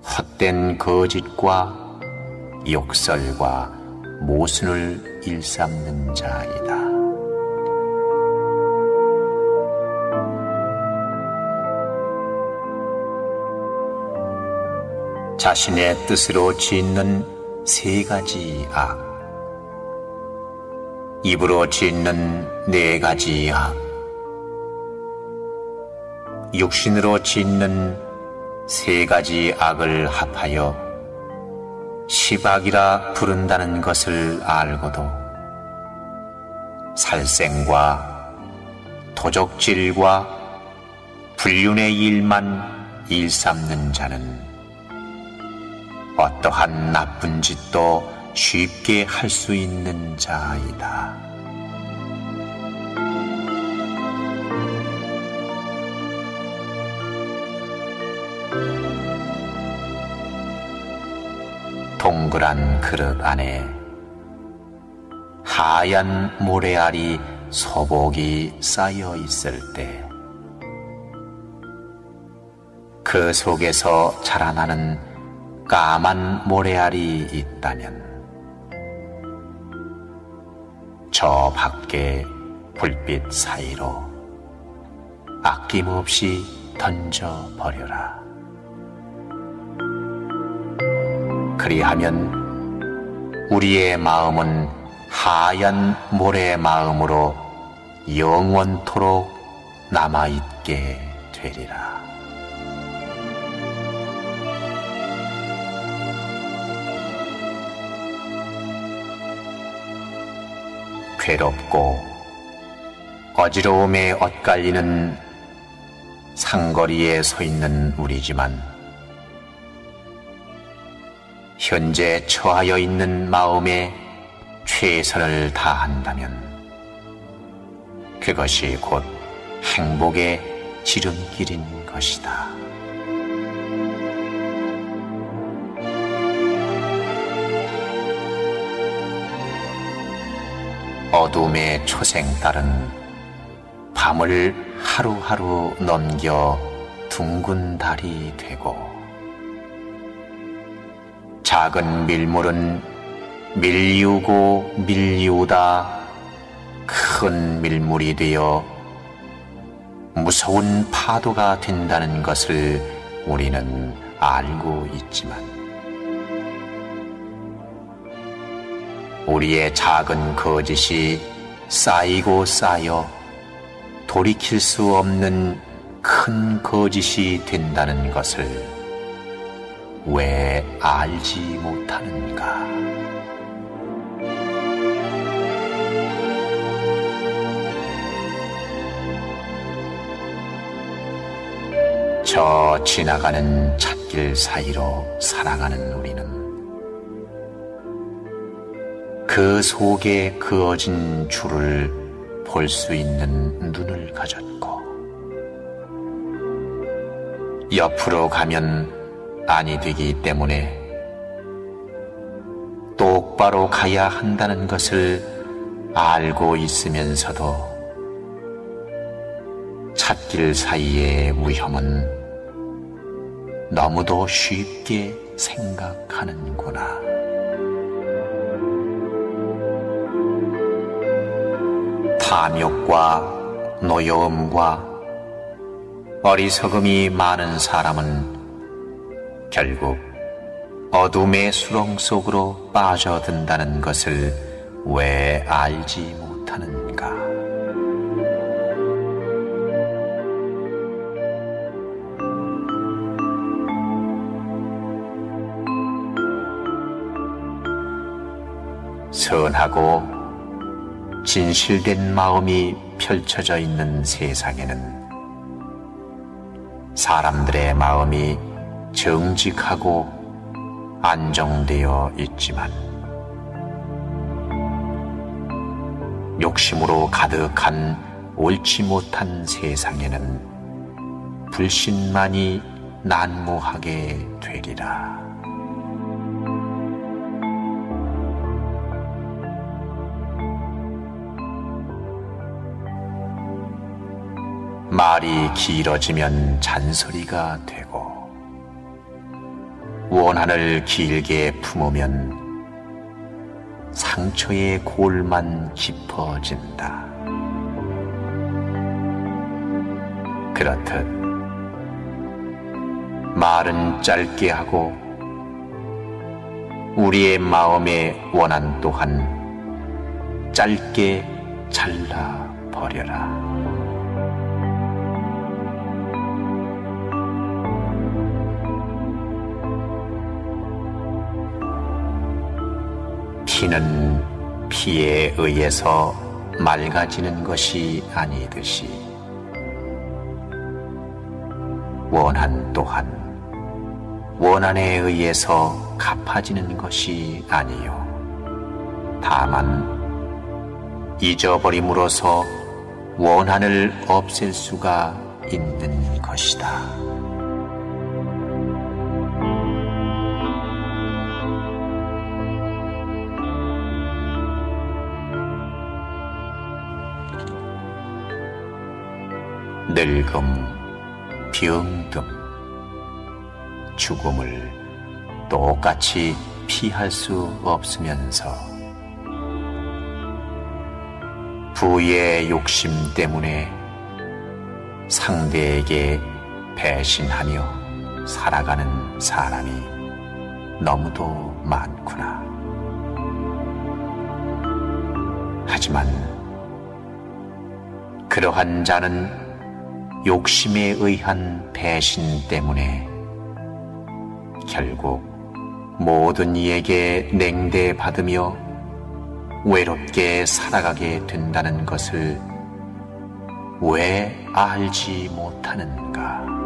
헛된 거짓과 욕설과 모순을 일삼는 자이다. 자신의 뜻으로 짓는 세 가지 악, 입으로 짓는 네 가지 악, 육신으로 짓는 세 가지 악을 합하여 십악이라 부른다는 것을 알고도 살생과 도적질과 불륜의 일만 일삼는 자는 어떠한 나쁜 짓도 쉽게 할 수 있는 자이다. 동그란 그릇 안에 하얀 모래알이 소복이 쌓여 있을 때 그 속에서 자라나는 까만 모래알이 있다면 저 밖에 불빛 사이로 아낌없이 던져버려라. 그리하면 우리의 마음은 하얀 모래 마음으로 영원토록 남아있게 되리라. 괴롭고 어지러움에 엇갈리는 상거리에 서 있는 우리지만 현재 처하여 있는 마음에 최선을 다한다면 그것이 곧 행복의 지름길인 것이다. 어둠의 초생딸은 밤을 하루하루 넘겨 둥근 달이 되고 작은 밀물은 밀리우고 밀리우다 큰 밀물이 되어 무서운 파도가 된다는 것을 우리는 알고 있지만 우리의 작은 거짓이 쌓이고 쌓여 돌이킬 수 없는 큰 거짓이 된다는 것을 왜 알지 못하는가? 저 지나가는 찻길 사이로 살아가는 우리는 그 속에 그어진 줄을 볼 수 있는 눈을 가졌고 옆으로 가면 아니 되기 때문에 똑바로 가야 한다는 것을 알고 있으면서도 찻길 사이의 위험은 너무도 쉽게 생각하는구나. 탐욕과 노여움과 어리석음이 많은 사람은 결국 어둠의 수렁 속으로 빠져든다는 것을 왜 알지 못하는가? 선하고 진실된 마음이 펼쳐져 있는 세상에는 사람들의 마음이 정직하고 안정되어 있지만 욕심으로 가득한 옳지 못한 세상에는 불신만이 난무하게 되리라. 말이 길어지면 잔소리가 되고 원한을 길게 품으면 상처의 골만 깊어진다. 그렇듯 말은 짧게 하고 우리의 마음의 원한 또한 짧게 잘라버려라. 피는 피에 의해서 맑아지는 것이 아니듯이 원한 또한 원한에 의해서 갚아지는 것이 아니요 다만 잊어버림으로써 원한을 없앨 수가 있는 것이다. 늙음, 병듦, 죽음을 똑같이 피할 수 없으면서 부의 욕심 때문에 상대에게 배신하며 살아가는 사람이 너무도 많구나. 하지만 그러한 자는 욕심에 의한 배신 때문에 결국 모든 이에게 냉대받으며 외롭게 살아가게 된다는 것을 왜 알지 못하는가?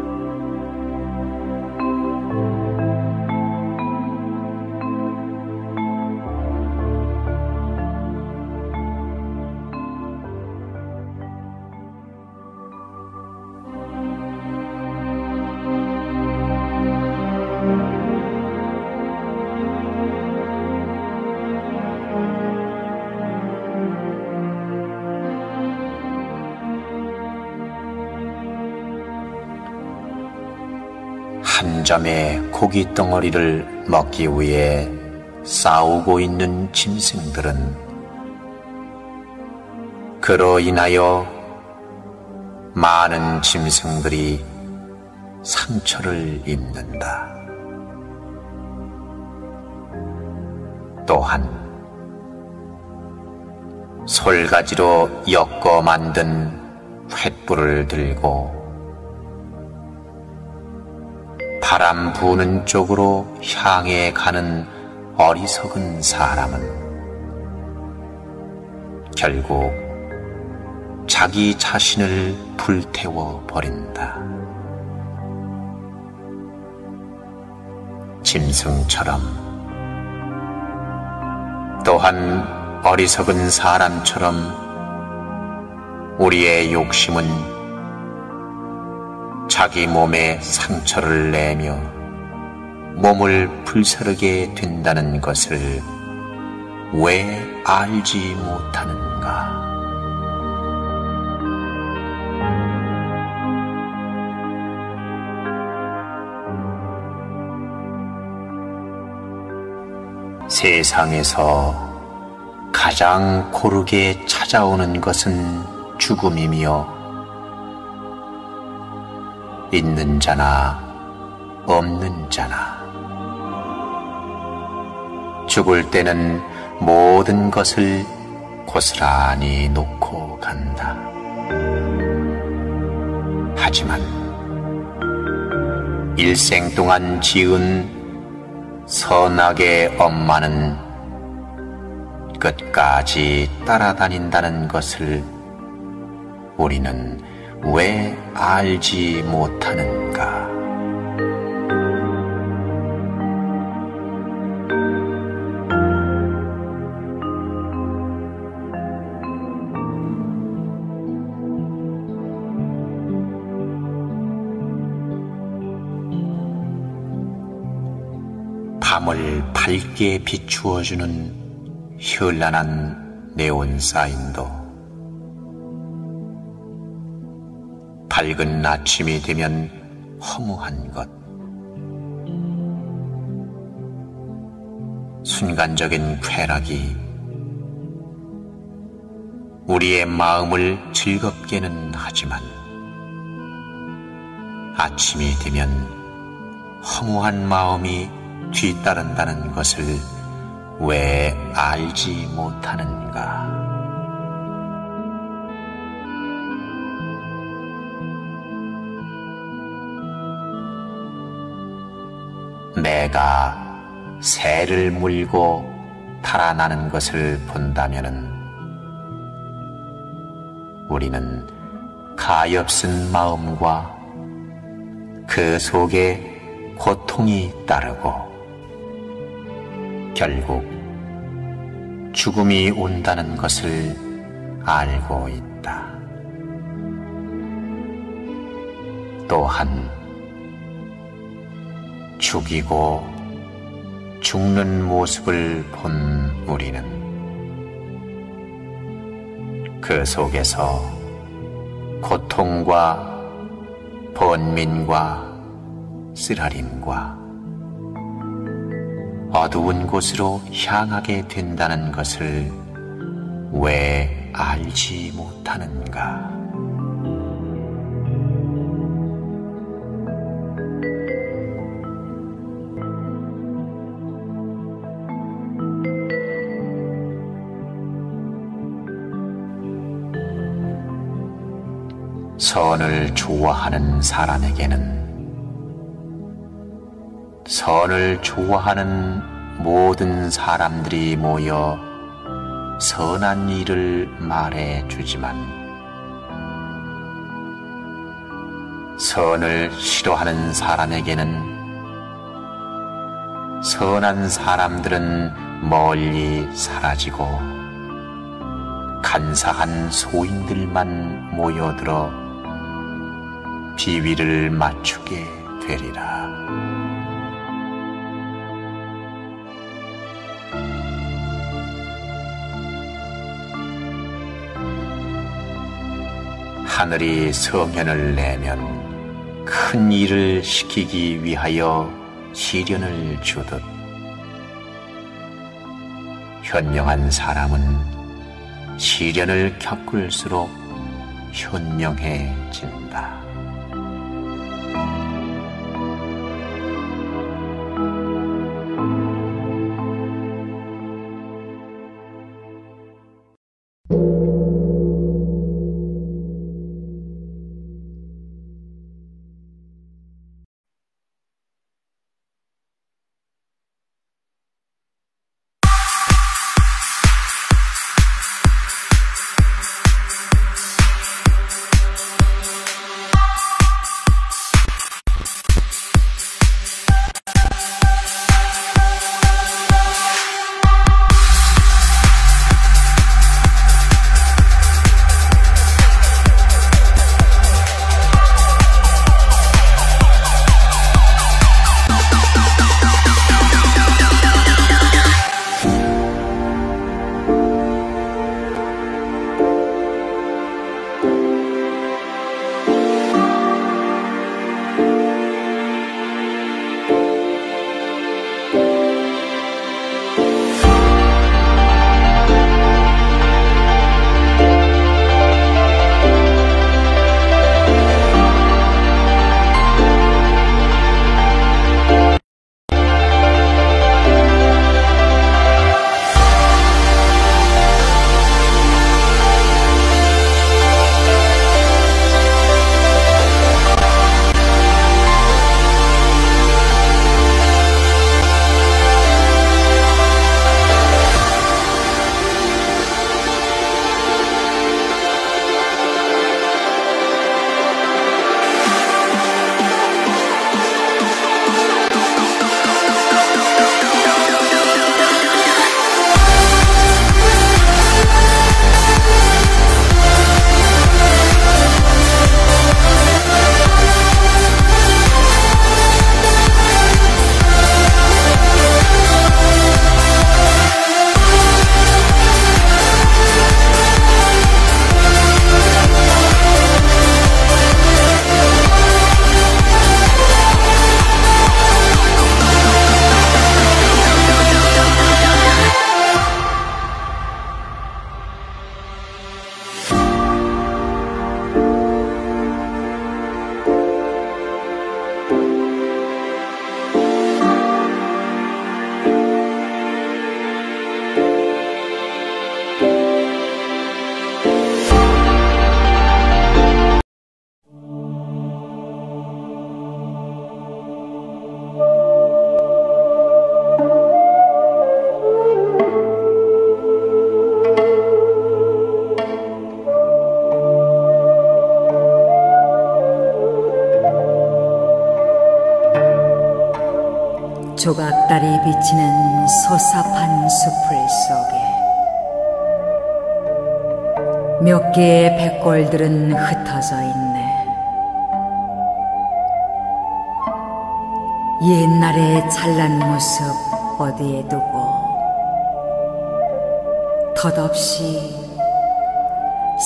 한 점의 고기 덩어리를 먹기 위해 싸우고 있는 짐승들은 그로 인하여 많은 짐승들이 상처를 입는다. 또한 솔가지로 엮어 만든 횃불을 들고 바람 부는 쪽으로 향해 가는 어리석은 사람은 결국 자기 자신을 불태워 버린다. 짐승처럼 또한 어리석은 사람처럼 우리의 욕심은 자기 몸에 상처를 내며 몸을 불사르게 된다는 것을 왜 알지 못하는가? 세상에서 가장 고르게 찾아오는 것은 죽음이며 있는 자나 없는 자나 죽을 때는 모든 것을 고스란히 놓고 간다. 하지만 일생 동안 지은 선악의 엄마는 끝까지 따라다닌다는 것을 우리는 왜 알지 못하는가? 밤을 밝게 비추어주는 현란한 네온사인도 밝은 아침이 되면 허무한 것, 순간적인 쾌락이 우리의 마음을 즐겁게는 하지만 아침이 되면 허무한 마음이 뒤따른다는 것을 왜 알지 못하는가? 내가 새를 물고 달아나는 것을 본다면은 우리는 가엾은 마음과 그 속에 고통이 따르고 결국 죽음이 온다는 것을 알고 있다. 또한 죽이고 죽는 모습을 본 우리는 그 속에서 고통과 번민과 쓰라림과 어두운 곳으로 향하게 된다는 것을 왜 알지 못하는가? 선을 좋아하는 사람에게는 선을 좋아하는 모든 사람들이 모여 선한 일을 말해 주지만 선을 싫어하는 사람에게는 선한 사람들은 멀리 사라지고 간사한 소인들만 모여들어 비위를 맞추게 되리라. 하늘이 성현을 내면 큰 일을 시키기 위하여 시련을 주듯 현명한 사람은 시련을 겪을수록 현명해진다. 조각달이 비치는 소sap한 숲을 속에 몇 개의 백골들은 흩어져 있네. 옛날의 찬란 모습 어디에 두고 덧없이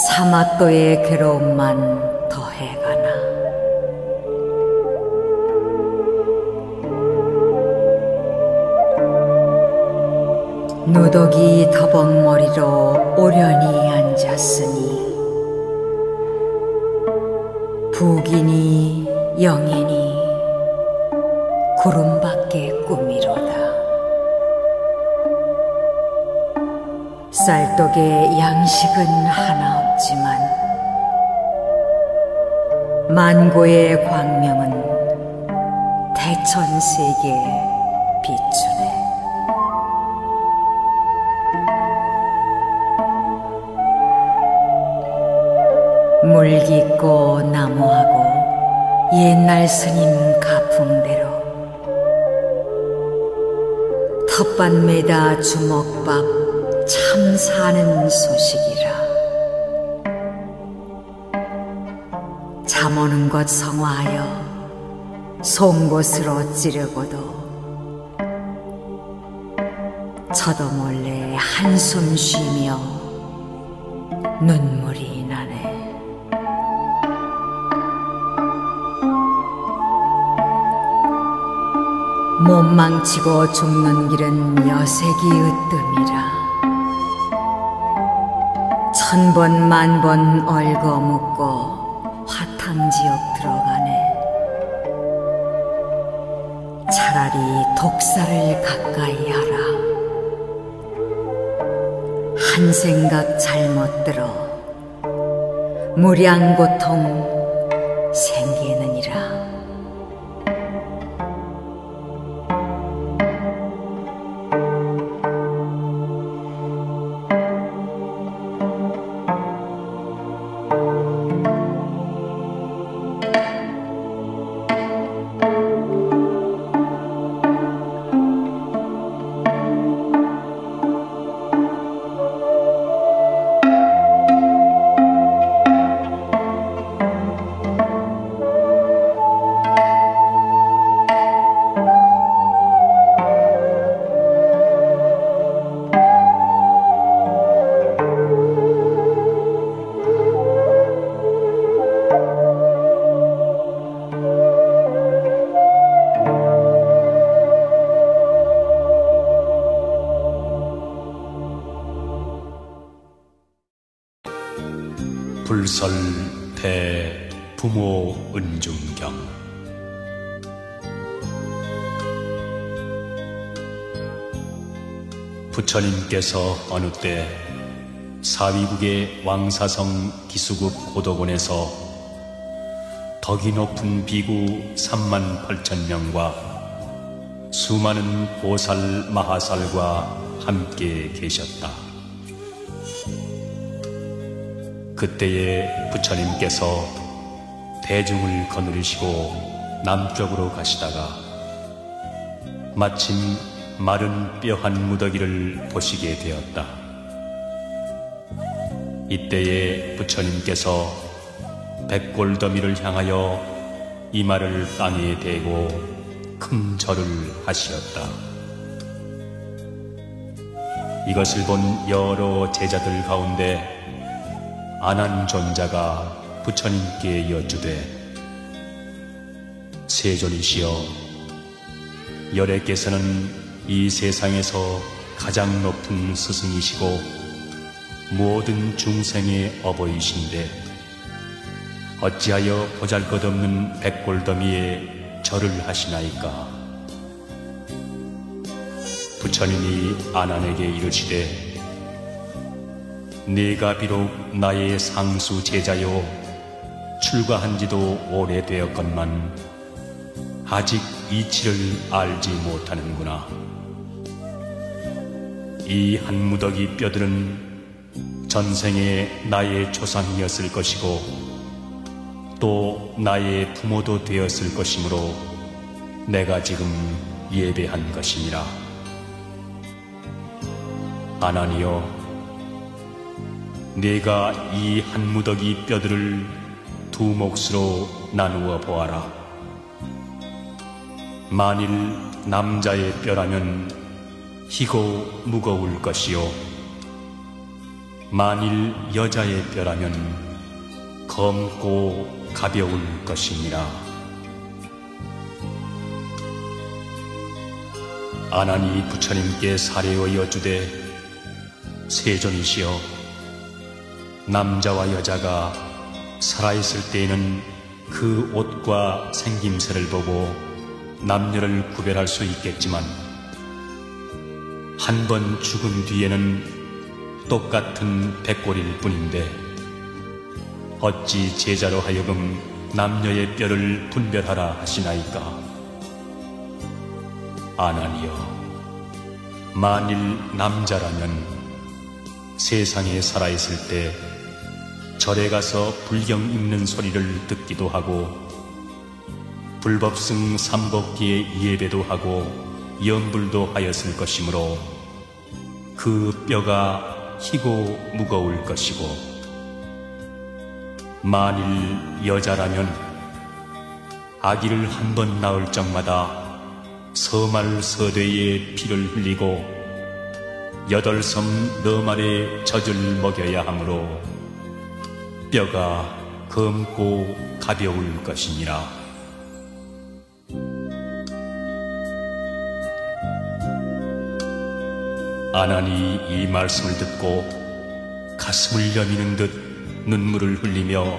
사마또의 괴로움만 더해가나. 누더기 더벅머리로 오련히 앉았으니 북이니 영이니 구름밖에 꿈이로다. 쌀떡에 양식은 하나 없지만 만고의 광명은 대천세계에 비추네. 물 깊고 나무하고 옛날 스님 가풍대로 텃밭 매다 주먹밥 참 사는 소식이라. 잠 오는 것 성화하여 송곳으로 찌르고도 저도 몰래 한숨 쉬며 눈물이 나네. 몸 망치고 죽는 길은 여색이 으뜸이라. 천번 만번 얽어묻고 화탕지옥 들어가네. 차라리 독사를 가까이 하라. 한 생각 잘못 들어 무량고통 생기느니라. 불설 대 부모 은중경. 부처님께서 어느 때 사위국의 왕사성 기수국 고덕원에서 덕이 높은 비구 38,000명과 수많은 보살 마하살과 함께 계셨다. 그때에 부처님께서 대중을 거느리시고 남쪽으로 가시다가 마침 마른 뼈 한 무더기를 보시게 되었다. 이때에 부처님께서 백골더미를 향하여 이마를 땅에 대고 큰 절을 하시었다. 이것을 본 여러 제자들 가운데 아난존자가 부처님께 여쭈되, 세존이시여, 열애께서는 이 세상에서 가장 높은 스승이시고 모든 중생의 어버이신데 어찌하여 보잘것없는 백골더미에 절을 하시나이까? 부처님이 아난에게 이르시되, 네가 비록 나의 상수 제자요 출가한 지도 오래되었건만 아직 이치를 알지 못하는구나. 이 한 무더기 뼈들은 전생에 나의 조상이었을 것이고 또 나의 부모도 되었을 것이므로 내가 지금 예배한 것이니라. 아나니여, 내가 이 한 무더기 뼈들을 두 몫으로 나누어 보아라. 만일 남자의 뼈라면 희고 무거울 것이요, 만일 여자의 뼈라면 검고 가벼울 것이니라. 아나니 부처님께 사례어 여쭈되, 세존이시여, 남자와 여자가 살아있을 때에는 그 옷과 생김새를 보고 남녀를 구별할 수 있겠지만, 한 번 죽은 뒤에는 똑같은 백골일 뿐인데 어찌 제자로 하여금 남녀의 뼈를 분별하라 하시나이까? 아나니여, 만일 남자라면 세상에 살아있을 때 절에 가서 불경 읽는 소리를 듣기도 하고 불법승 삼법기의 예배도 하고 염불도 하였을 것이므로 그 뼈가 희고 무거울 것이고, 만일 여자라면 아기를 한 번 낳을 적마다 서말서대의 피를 흘리고 8섬 너말의 젖을 먹여야 하므로 뼈가 검고 가벼울 것이니라. 아나니 이 말씀을 듣고 가슴을 여미는 듯 눈물을 흘리며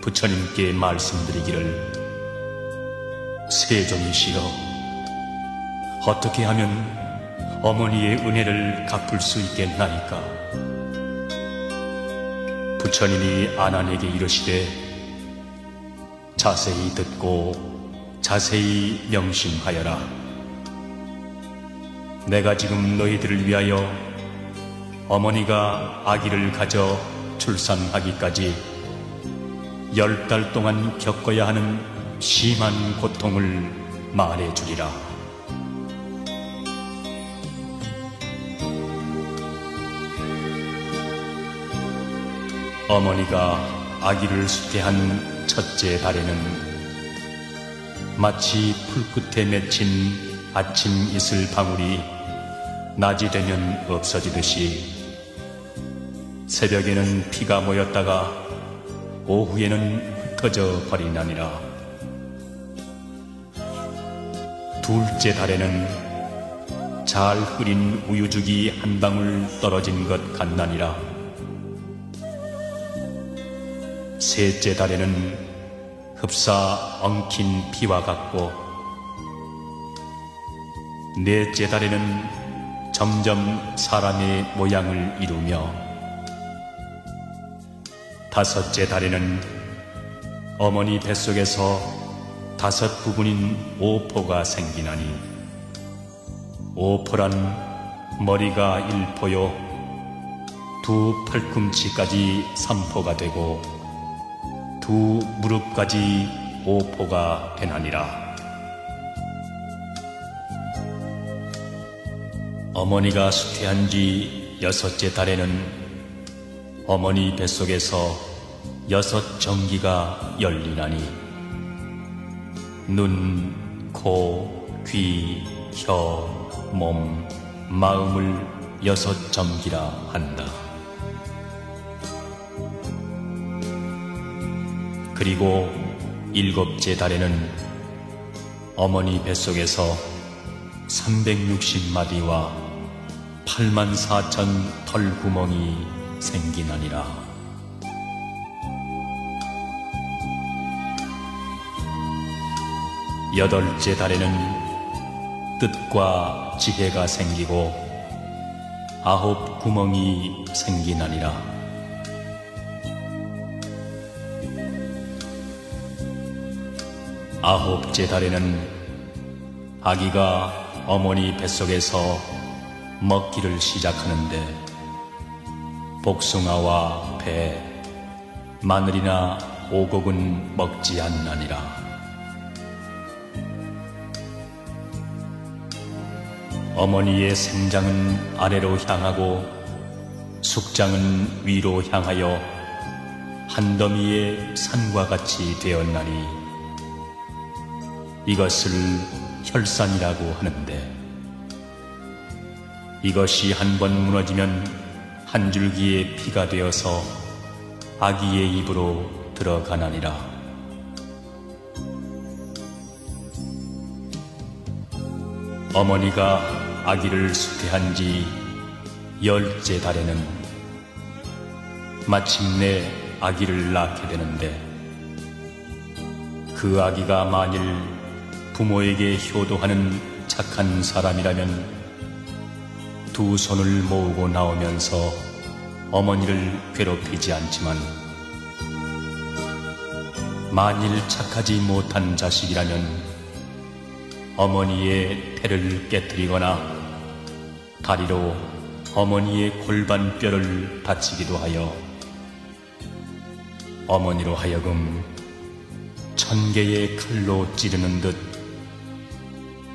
부처님께 말씀드리기를, 세존이시여, 어떻게 하면 어머니의 은혜를 갚을 수 있겠나이까? 부처님이 아나니에게 이르시되, 자세히 듣고 자세히 명심하여라. 내가 지금 너희들을 위하여 어머니가 아기를 가져 출산하기까지 10달 동안 겪어야 하는 심한 고통을 말해주리라. 어머니가 아기를 수태한 첫째 달에는 마치 풀끝에 맺힌 아침 이슬 방울이 낮이 되면 없어지듯이 새벽에는 피가 모였다가 오후에는 흩어져 버리나니라. 둘째 달에는 잘 끓인 우유죽이 한 방울 떨어진 것 같나니라. 셋째 달에는 흡사 엉킨 피와 같고, 넷째 달에는 점점 사람의 모양을 이루며, 다섯째 달에는 어머니 뱃속에서 5 부분인 오포가 생기나니, 오포란 머리가 1포요 2 팔꿈치까지 3포가 되고 2 무릎까지 5포가 되나니라. 어머니가 수태한 지 6째 달에는 어머니 뱃속에서 6 정기가 열리나니, 눈, 코, 귀, 혀, 몸, 마음을 6 정기라 한다. 그리고 7째 달에는 어머니 뱃속에서 360마디와 84,000 털구멍이 생기나니라. 8째 달에는 뜻과 지혜가 생기고 9 구멍이 생기나니라. 9째 달에는 아기가 어머니 뱃속에서 먹기를 시작하는데 복숭아와 배, 마늘이나 오곡은 먹지 않나니라. 어머니의 생장은 아래로 향하고 숙장은 위로 향하여 한 더미의 산과 같이 되었나니 이것을 혈산이라고 하는데, 이것이 한 번 무너지면 한 줄기의 피가 되어서 아기의 입으로 들어가나니라. 어머니가 아기를 수태한 지 10째 달에는 마침내 아기를 낳게 되는데, 그 아기가 만일 부모에게 효도하는 착한 사람이라면 두 손을 모으고 나오면서 어머니를 괴롭히지 않지만, 만일 착하지 못한 자식이라면 어머니의 태를 깨뜨리거나 다리로 어머니의 골반뼈를 다치기도 하여 어머니로 하여금 1000개의 칼로 찌르는 듯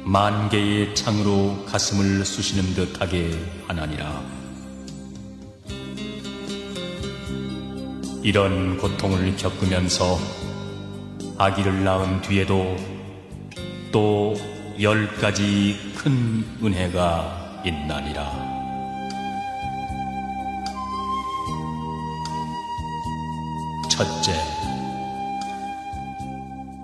10,000개의 창으로 가슴을 쑤시는 듯하게 하나니라. 이런 고통을 겪으면서 아기를 낳은 뒤에도 또 10가지 큰 은혜가 있나니라. 첫째,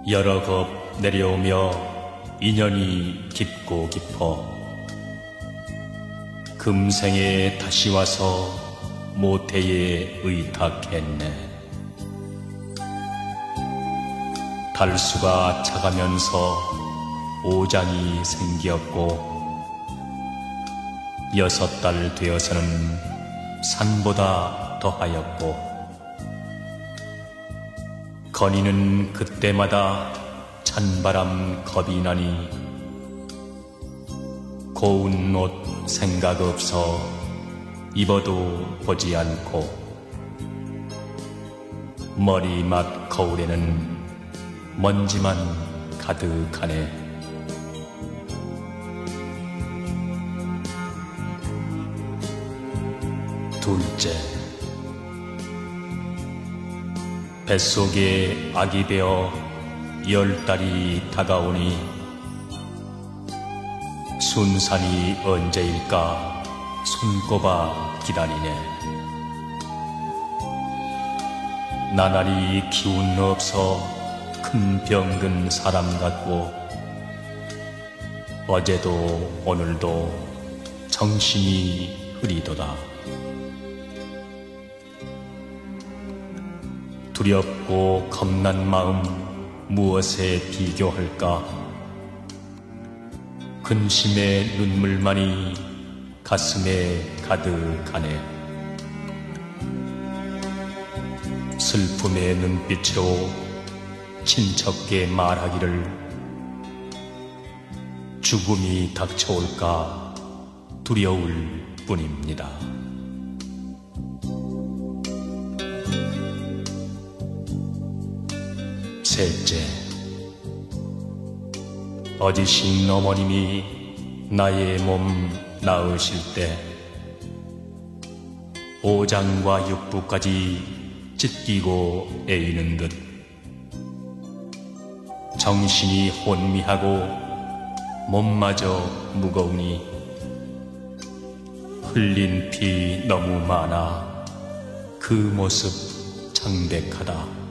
여러 겁 내려오며 인연이 깊고 깊어 금생에 다시 와서 모태에 의탁했네. 달수가 차가면서 오장이 생기었고 6달 되어서는 산보다 더하였고, 건이는 그때마다 찬바람 겁이 나니 고운 옷 생각 없어 입어도 보지 않고, 머리맡 거울에는 먼지만 가득하네. 둘째, 뱃속에 아기 되어 10달이 다가오니 순산이 언제일까 손꼽아 기다리네. 나날이 기운 없어 큰 병든 사람 같고, 어제도 오늘도 정신이 흐리도다. 두렵고 겁난 마음 무엇에 비교할까? 근심의 눈물만이 가슴에 가득하네. 슬픔의 눈빛으로 친척께 말하기를 죽음이 닥쳐올까 두려울 뿐입니다. 셋째, 어지신 어머님이 나의 몸 낳으실 때 오장과 육부까지 찢기고 애이는 듯 정신이 혼미하고 몸마저 무거우니 흘린 피 너무 많아 그 모습 창백하다.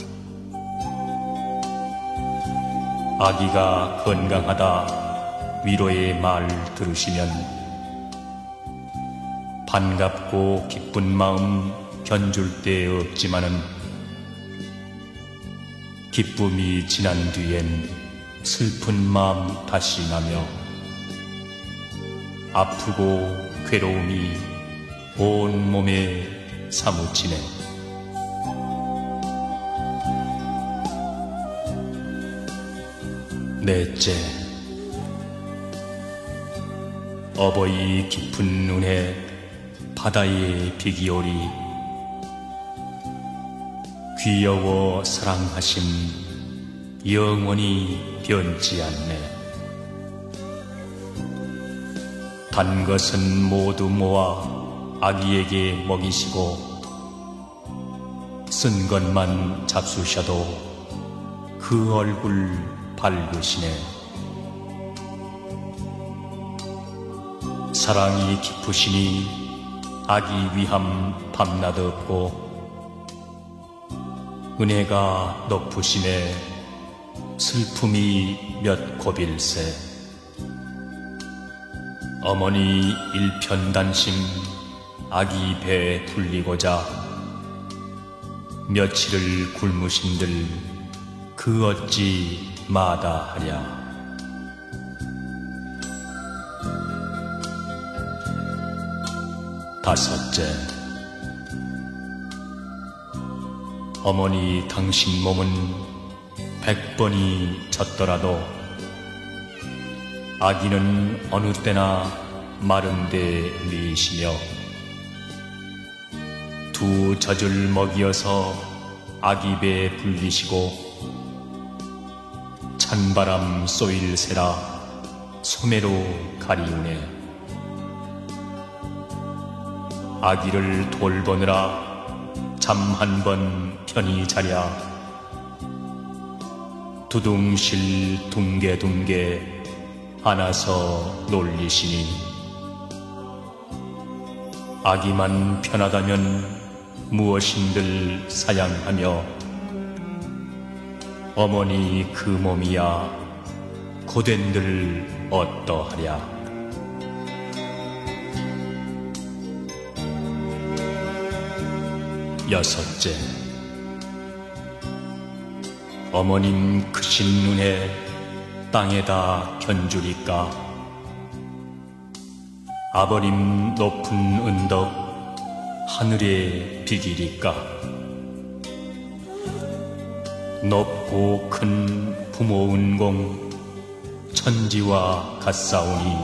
아기가 건강하다 위로의 말 들으시면 반갑고 기쁜 마음 견줄 데 없지만은 기쁨이 지난 뒤엔 슬픈 마음 다시 나며 아프고 괴로움이 온 몸에 사무치네. 넷째, 어버이 깊은 눈에 바다의 비기오리 귀여워 사랑하심 영원히 변치 않네. 단 것은 모두 모아 아기에게 먹이시고 쓴 것만 잡수셔도 그 얼굴 밝으시네. 사랑이 깊으시니 아기 위함 밤낮 없고 은혜가 높으시네 슬픔이 몇 곱일세. 어머니 일편단심 아기 배 불리고자 며칠을 굶으신들 그 어찌 마다하랴. 다섯째, 어머니 당신 몸은 100번이 젖더라도 아기는 어느 때나 마른 데 미시며 두 젖을 먹이어서 아기 배 불리시고 찬바람 쏘일새라 소매로 가리우네. 아기를 돌보느라 잠 한 번 편히 자랴 두둥실 둥개둥개 안아서 놀리시니 아기만 편하다면 무엇인들 사양하며 어머니 그 몸이야 고된들 어떠하랴. 여섯째, 어머님 크신 눈에 땅에다 견주리까 아버님 높은 은덕 하늘에 비기리까. 높고 큰 부모 은공 천지와 같사오니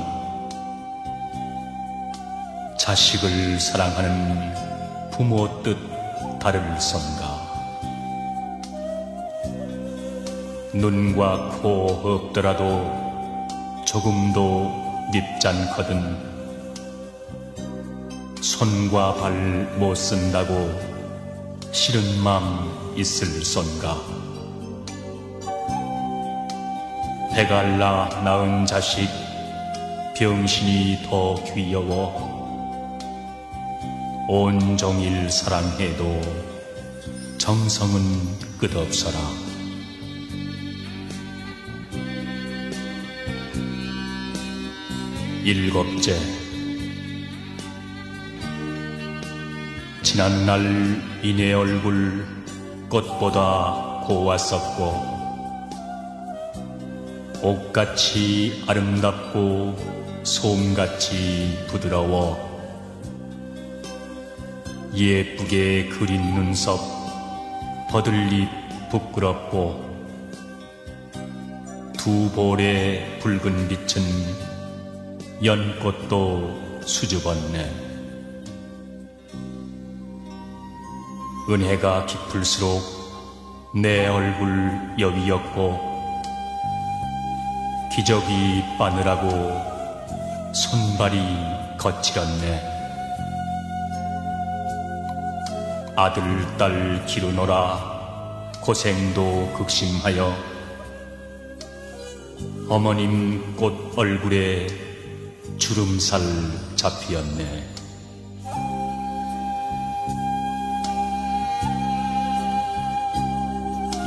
자식을 사랑하는 부모 뜻 다를선가. 눈과 코 없더라도 조금도 밉잖거든 손과 발 못 쓴다고 싫은 맘 있을선가. 배갈라 낳은 자식 병신이 더 귀여워 온종일 사랑해도 정성은 끝없어라. 일곱째, 지난날 이내 얼굴 꽃보다 고왔었고 옷같이 아름답고 솜같이 부드러워 예쁘게 그린 눈썹 버들잎 부끄럽고 두 볼의 붉은 빛은 연꽃도 수줍었네. 은혜가 깊을수록 내 얼굴 여위였고 기저귀 빠느라고 손발이 거칠었네. 아들, 딸 기르노라 고생도 극심하여 어머님 꽃 얼굴에 주름살 잡히었네.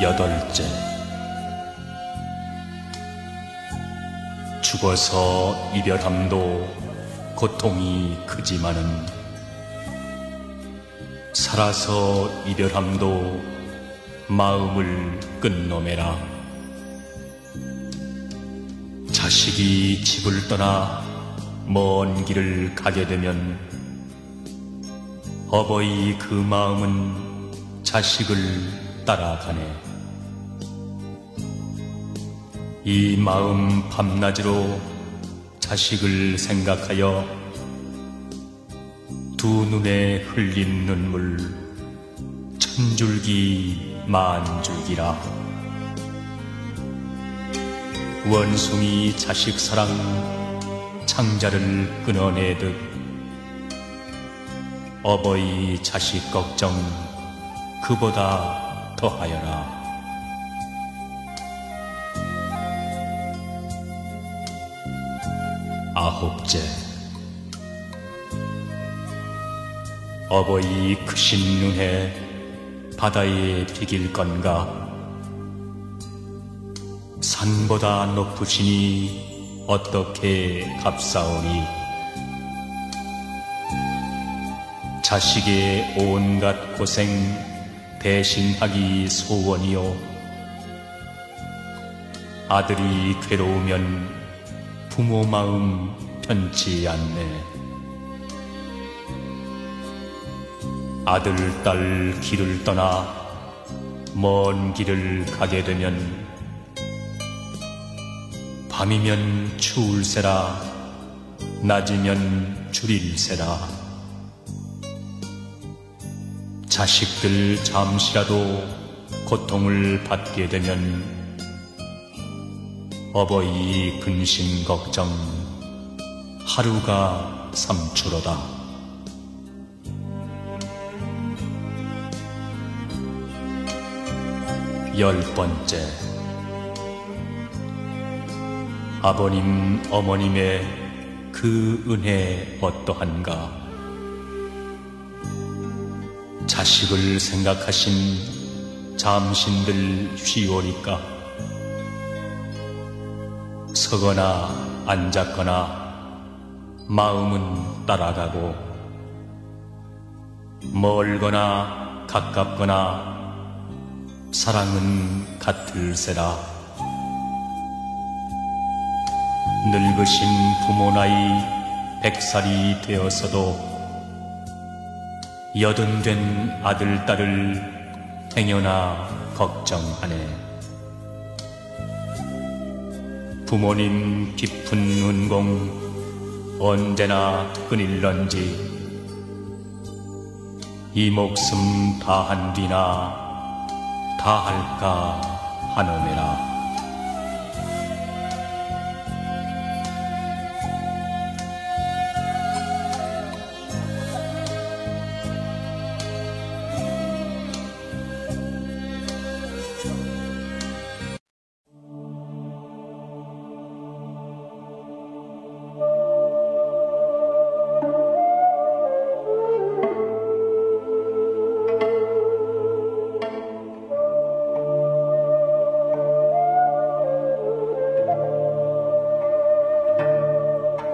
여덟째, 죽어서 이별함도 고통이 크지만은 살아서 이별함도 마음을 끝노매라. 자식이 집을 떠나 먼 길을 가게 되면 어버이 그 마음은 자식을 따라가네. 이 마음 밤낮으로 자식을 생각하여 두 눈에 흘린 눈물 천줄기 만줄기라. 원숭이 자식 사랑 창자를 끊어내듯 어버이 자식 걱정 그보다 더하여라. 아홉째, 어버이 크신 눈에 바다에 비길 건가? 산보다 높으시니 어떻게 값싸오니? 자식의 온갖 고생 대신하기 소원이요, 아들이 괴로우면 부모 마음 편치 않네. 아들, 딸 길을 떠나 먼 길을 가게 되면 밤이면 추울세라, 낮이면 주릴세라. 자식들 잠시라도 고통을 받게 되면 어버이 근심 걱정 하루가 삼초로다. 열 번째, 아버님 어머님의 그 은혜 어떠한가? 자식을 생각하신 잠신들 쉬오니까 서거나 앉았거나 마음은 따라가고, 멀거나 가깝거나 사랑은 같을세라. 늙으신 부모 나이 100살이 되어서도 여든 된 아들, 딸을 행여나 걱정하네. 부모님 깊은 은공 언제나 끊일런지 이 목숨 다한 뒤나 다할까 하노매라.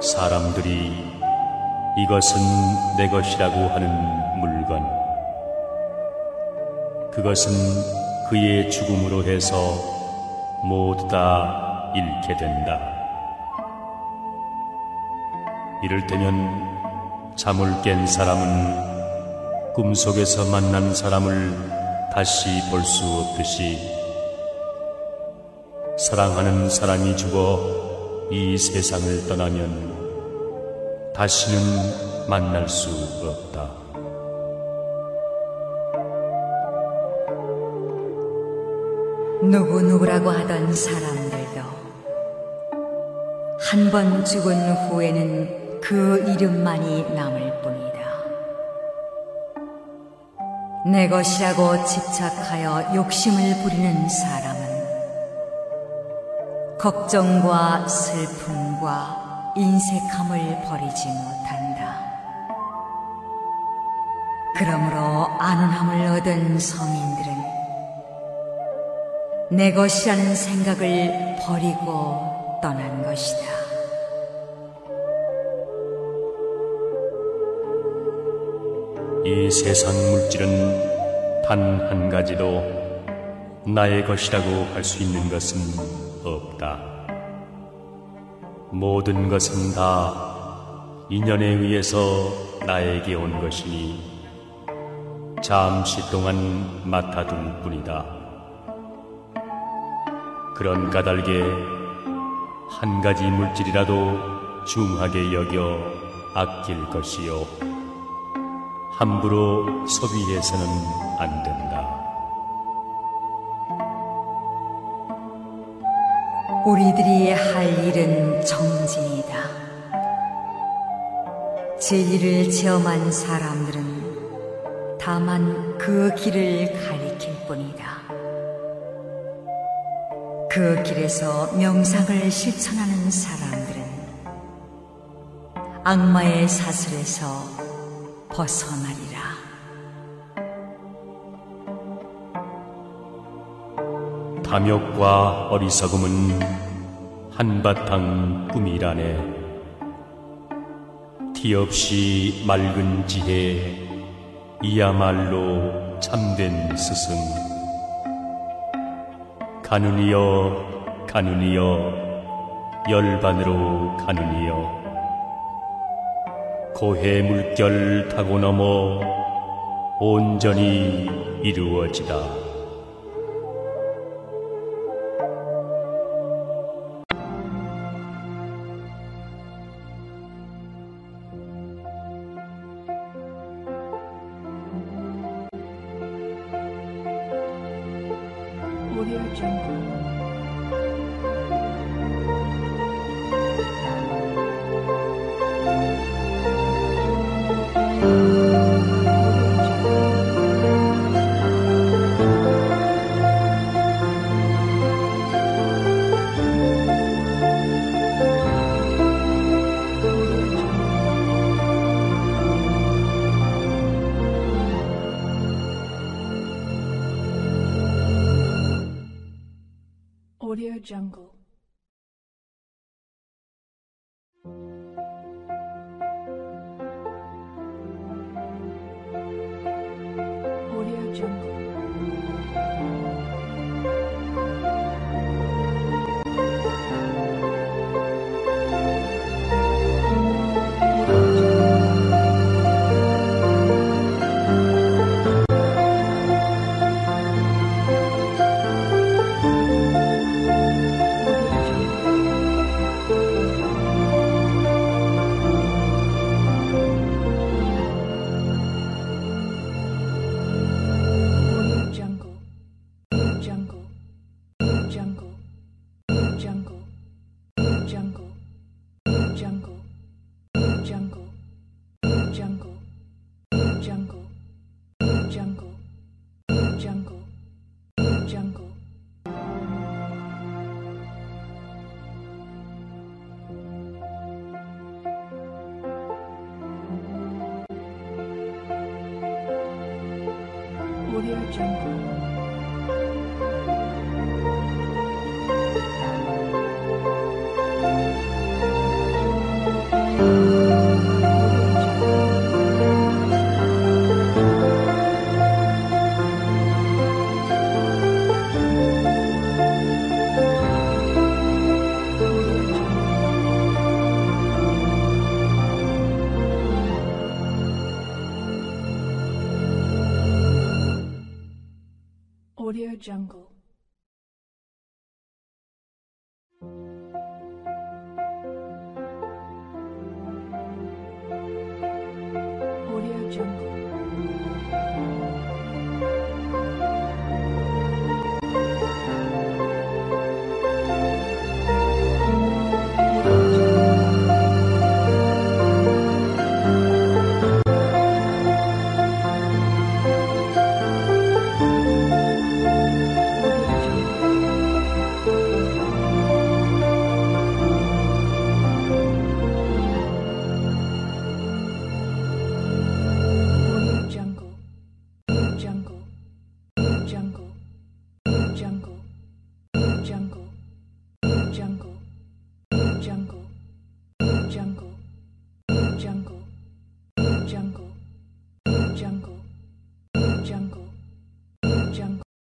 사람들이 이것은 내 것이라고 하는 물건, 그것은 그의 죽음으로 해서 모두 다 잃게 된다. 이를테면 잠을 깬 사람은 꿈속에서 만난 사람을 다시 볼 수 없듯이 사랑하는 사람이 죽어 이 세상을 떠나면 다시는 만날 수 없다. 누구누구라고 하던 사람들도 한 번 죽은 후에는 그 이름만이 남을 뿐이다. 내 것이라고 집착하여 욕심을 부리는 사람은 걱정과 슬픔과 인색함을 버리지 못한다. 그러므로 안온함을 얻은 성인들은 내 것이라는 생각을 버리고 떠난 것이다. 이 세상 물질은 단 한 가지도 나의 것이라고 할 수 있는 것은 없다. 모든 것은 다 인연에 의해서 나에게 온 것이니 잠시 동안 맡아둘 뿐이다. 그런 까닭에 한 가지 물질이라도 중하게 여겨 아낄 것이요, 함부로 소비해서는 안 된다. 우리들이 할 일은 정진이다. 진리를 체험한 사람들은 다만 그 길을 가리킬 뿐이다. 그 길에서 명상을 실천하는 사람들은 악마의 사슬에서 벗어나리라. 탐욕과 어리석음은 한바탕 꿈이라네. 티 없이 맑은 지혜, 이야말로 참된 스승. 가누니여 가누니여 열반으로 가누니여. 고해 물결 타고 넘어 온전히 이루어지다. Audio Jungle. Audio Jungle. Audio Jungle. Audio Jungle. Audio Jungle. Audio Jungle. Jungle.